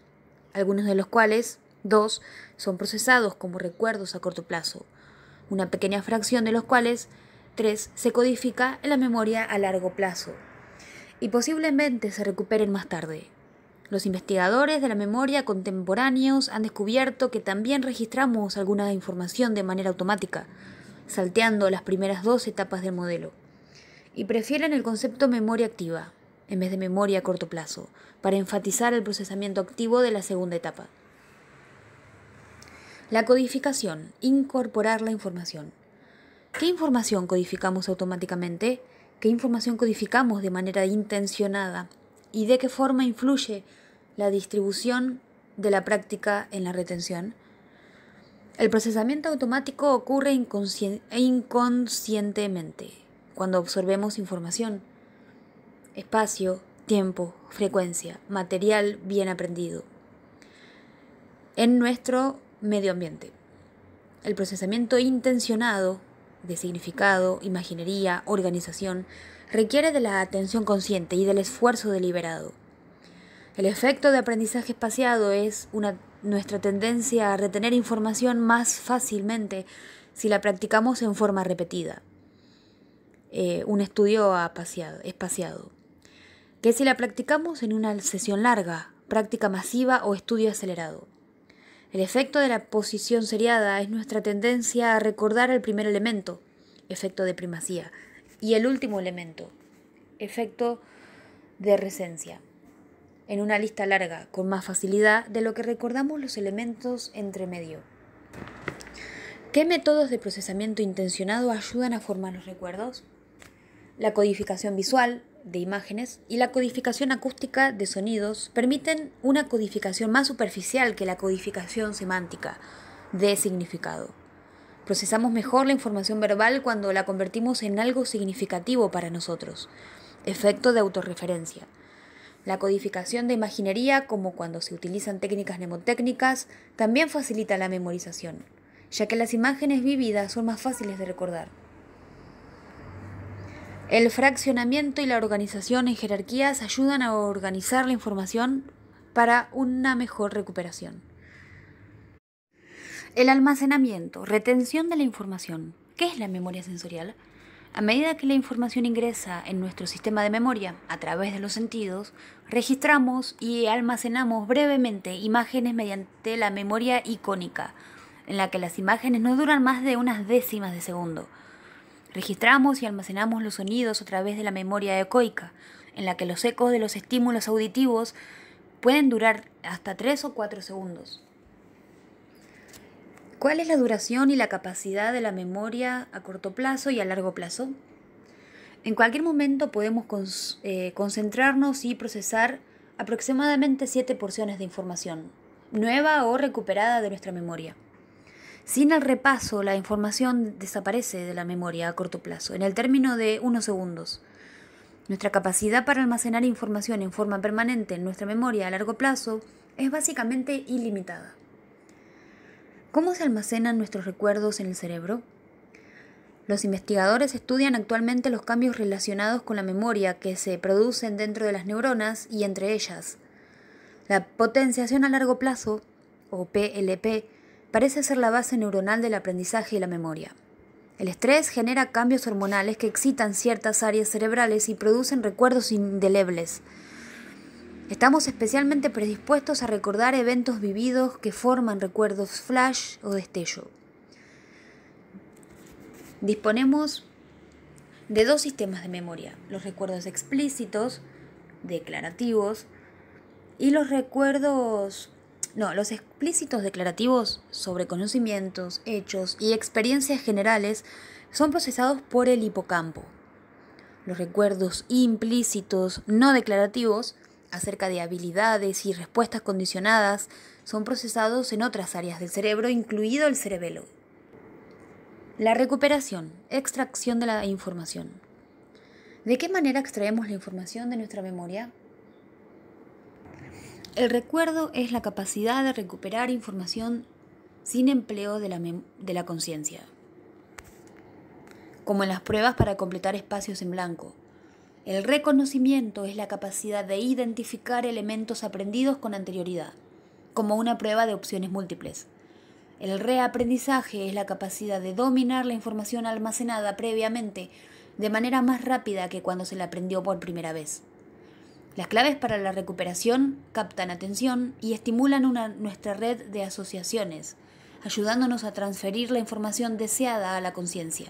algunos de los cuales 2. Son procesados como recuerdos a corto plazo, una pequeña fracción de los cuales 3. Se codifica en la memoria a largo plazo y posiblemente se recuperen más tarde. Los investigadores de la memoria contemporáneos han descubierto que también registramos alguna información de manera automática, salteando las primeras 2 etapas del modelo, y prefieren el concepto memoria activa, en vez de memoria a corto plazo, para enfatizar el procesamiento activo de la segunda etapa. La codificación, incorporar la información. ¿Qué información codificamos automáticamente? ¿Qué información codificamos de manera intencionada? ¿Y de qué forma influye la distribución de la práctica en la retención? El procesamiento automático ocurre inconscientemente cuando absorbemos información, espacio, tiempo, frecuencia, material bien aprendido en nuestro medio ambiente. El procesamiento intencionado de significado, imaginería, organización requiere de la atención consciente y del esfuerzo deliberado. El efecto de aprendizaje espaciado es nuestra tendencia a retener información más fácilmente si la practicamos en forma repetida. Un estudio espaciado. Que si la practicamos en una sesión larga, práctica masiva o estudio acelerado. El efecto de la posición seriada es nuestra tendencia a recordar el primer elemento, efecto de primacía, y el último elemento, efecto de recencia, en una lista larga, con más facilidad de lo que recordamos los elementos entre medio. ¿Qué métodos de procesamiento intencionado ayudan a formar los recuerdos? La codificación visual de imágenes y la codificación acústica de sonidos permiten una codificación más superficial que la codificación semántica de significado. Procesamos mejor la información verbal cuando la convertimos en algo significativo para nosotros. Efecto de autorreferencia. La codificación de imaginería, como cuando se utilizan técnicas mnemotécnicas, también facilita la memorización, ya que las imágenes vividas son más fáciles de recordar. El fraccionamiento y la organización en jerarquías ayudan a organizar la información para una mejor recuperación. El almacenamiento, retención de la información. ¿Qué es la memoria sensorial? A medida que la información ingresa en nuestro sistema de memoria a través de los sentidos, registramos y almacenamos brevemente imágenes mediante la memoria icónica, en la que las imágenes no duran más de unas décimas de segundo. Registramos y almacenamos los sonidos a través de la memoria ecoica, en la que los ecos de los estímulos auditivos pueden durar hasta 3 o 4 segundos. ¿Cuál es la duración y la capacidad de la memoria a corto plazo y a largo plazo? En cualquier momento podemos concentrarnos y procesar aproximadamente 7 porciones de información, nueva o recuperada de nuestra memoria. Sin el repaso, la información desaparece de la memoria a corto plazo, en el término de unos segundos. Nuestra capacidad para almacenar información en forma permanente en nuestra memoria a largo plazo es básicamente ilimitada. ¿Cómo se almacenan nuestros recuerdos en el cerebro? Los investigadores estudian actualmente los cambios relacionados con la memoria que se producen dentro de las neuronas y entre ellas. La potenciación a largo plazo, o PLP, parece ser la base neuronal del aprendizaje y la memoria. El estrés genera cambios hormonales que excitan ciertas áreas cerebrales y producen recuerdos indelebles. Estamos especialmente predispuestos a recordar eventos vividos que forman recuerdos flash o destello. Disponemos de 2 sistemas de memoria, los recuerdos explícitos, declarativos, y los explícitos declarativos sobre conocimientos, hechos y experiencias generales son procesados por el hipocampo. Los recuerdos implícitos no declarativos acerca de habilidades y respuestas condicionadas son procesados en otras áreas del cerebro, incluido el cerebelo. La recuperación, extracción de la información. ¿De qué manera extraemos la información de nuestra memoria? El recuerdo es la capacidad de recuperar información sin empleo de la conciencia, como en las pruebas para completar espacios en blanco. El reconocimiento es la capacidad de identificar elementos aprendidos con anterioridad, como una prueba de opciones múltiples. El reaprendizaje es la capacidad de dominar la información almacenada previamente de manera más rápida que cuando se la aprendió por primera vez. Las claves para la recuperación captan atención y estimulan nuestra red de asociaciones, ayudándonos a transferir la información deseada a la conciencia.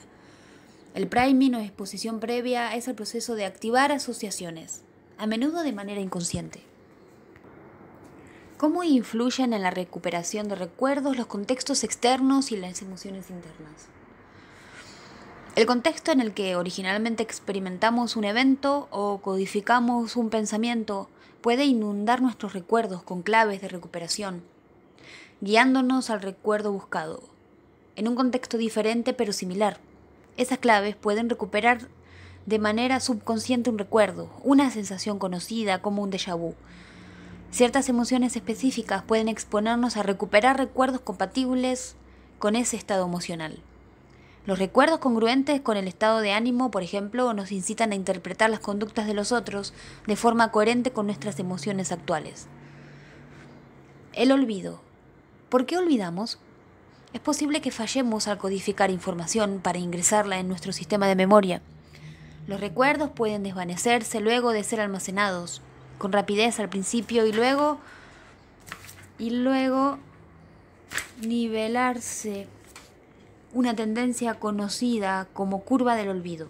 El priming o exposición previa es el proceso de activar asociaciones, a menudo de manera inconsciente. ¿Cómo influyen en la recuperación de recuerdos los contextos externos y las emociones internas? El contexto en el que originalmente experimentamos un evento o codificamos un pensamiento puede inundar nuestros recuerdos con claves de recuperación, guiándonos al recuerdo buscado. En un contexto diferente pero similar, esas claves pueden recuperar de manera subconsciente un recuerdo, una sensación conocida como un déjà vu. Ciertas emociones específicas pueden exponernos a recuperar recuerdos compatibles con ese estado emocional. Los recuerdos congruentes con el estado de ánimo, por ejemplo, nos incitan a interpretar las conductas de los otros de forma coherente con nuestras emociones actuales. El olvido. ¿Por qué olvidamos? Es posible que fallemos al codificar información para ingresarla en nuestro sistema de memoria. Los recuerdos pueden desvanecerse luego de ser almacenados, con rapidez al principio y luego nivelarse, una tendencia conocida como curva del olvido.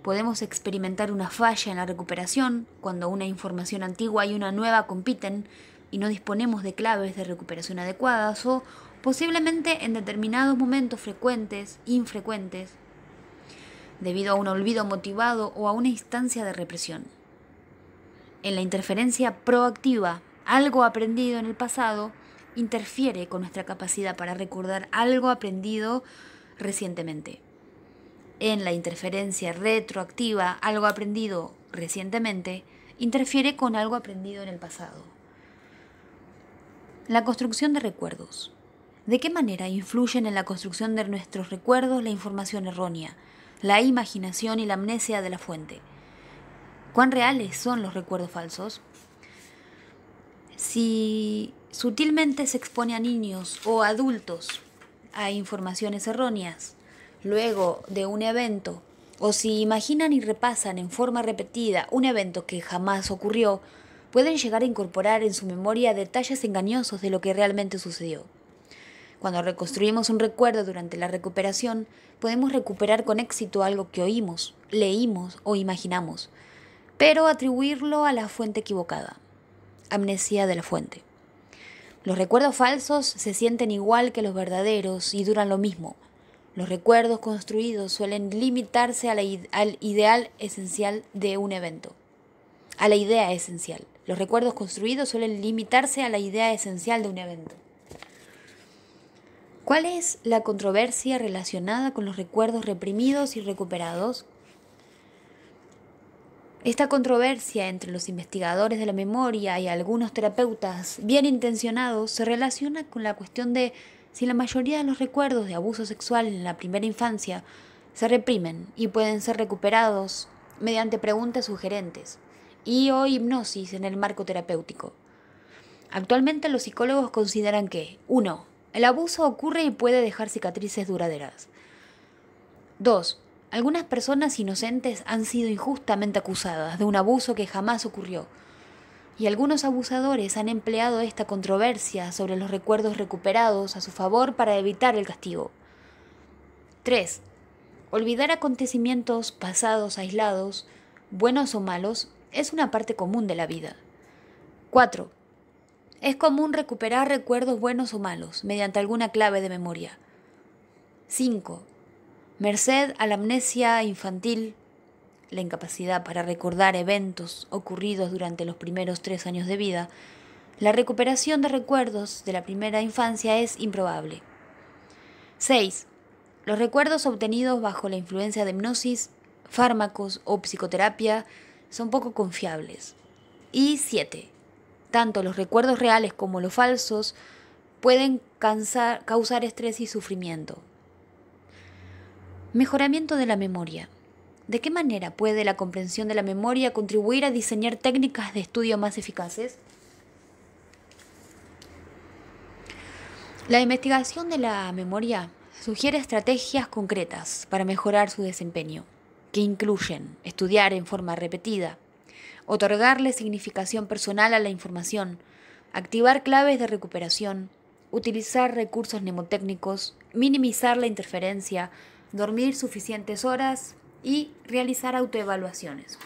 Podemos experimentar una falla en la recuperación cuando una información antigua y una nueva compiten y no disponemos de claves de recuperación adecuadas, o posiblemente en determinados momentos infrecuentes, debido a un olvido motivado o a una instancia de represión. En la interferencia proactiva, algo aprendido en el pasado interfiere con nuestra capacidad para recordar algo aprendido recientemente. En la interferencia retroactiva, algo aprendido recientemente interfiere con algo aprendido en el pasado. La construcción de recuerdos. ¿De qué manera influyen en la construcción de nuestros recuerdos la información errónea, la imaginación y la amnesia de la fuente? ¿Cuán reales son los recuerdos falsos? Si sutilmente se expone a niños o adultos a informaciones erróneas luego de un evento, o si imaginan y repasan en forma repetida un evento que jamás ocurrió, pueden llegar a incorporar en su memoria detalles engañosos de lo que realmente sucedió. Cuando reconstruimos un recuerdo durante la recuperación, podemos recuperar con éxito algo que oímos, leímos o imaginamos, pero atribuirlo a la fuente equivocada. Amnesia de la fuente. Los recuerdos falsos se sienten igual que los verdaderos y duran lo mismo. Los recuerdos construidos suelen limitarse al ideal esencial de un evento. A la idea esencial. Los recuerdos construidos suelen limitarse a la idea esencial de un evento. ¿Cuál es la controversia relacionada con los recuerdos reprimidos y recuperados? Esta controversia entre los investigadores de la memoria y algunos terapeutas bien intencionados se relaciona con la cuestión de si la mayoría de los recuerdos de abuso sexual en la primera infancia se reprimen y pueden ser recuperados mediante preguntas sugerentes y o hipnosis en el marco terapéutico. Actualmente los psicólogos consideran que 1. El abuso ocurre y puede dejar cicatrices duraderas. 2. Algunas personas inocentes han sido injustamente acusadas de un abuso que jamás ocurrió, y algunos abusadores han empleado esta controversia sobre los recuerdos recuperados a su favor para evitar el castigo. 3. Olvidar acontecimientos pasados aislados, buenos o malos, es una parte común de la vida. 4. Es común recuperar recuerdos buenos o malos mediante alguna clave de memoria. 5. Merced a la amnesia infantil, la incapacidad para recordar eventos ocurridos durante los primeros 3 años de vida, la recuperación de recuerdos de la primera infancia es improbable. 6. Los recuerdos obtenidos bajo la influencia de hipnosis, fármacos o psicoterapia son poco confiables. Y 7. Tanto los recuerdos reales como los falsos pueden causar estrés y sufrimiento. Mejoramiento de la memoria. ¿De qué manera puede la comprensión de la memoria contribuir a diseñar técnicas de estudio más eficaces? La investigación de la memoria sugiere estrategias concretas para mejorar su desempeño, que incluyen estudiar en forma repetida, otorgarle significación personal a la información, activar claves de recuperación, utilizar recursos mnemotécnicos, minimizar la interferencia, dormir suficientes horas y realizar autoevaluaciones.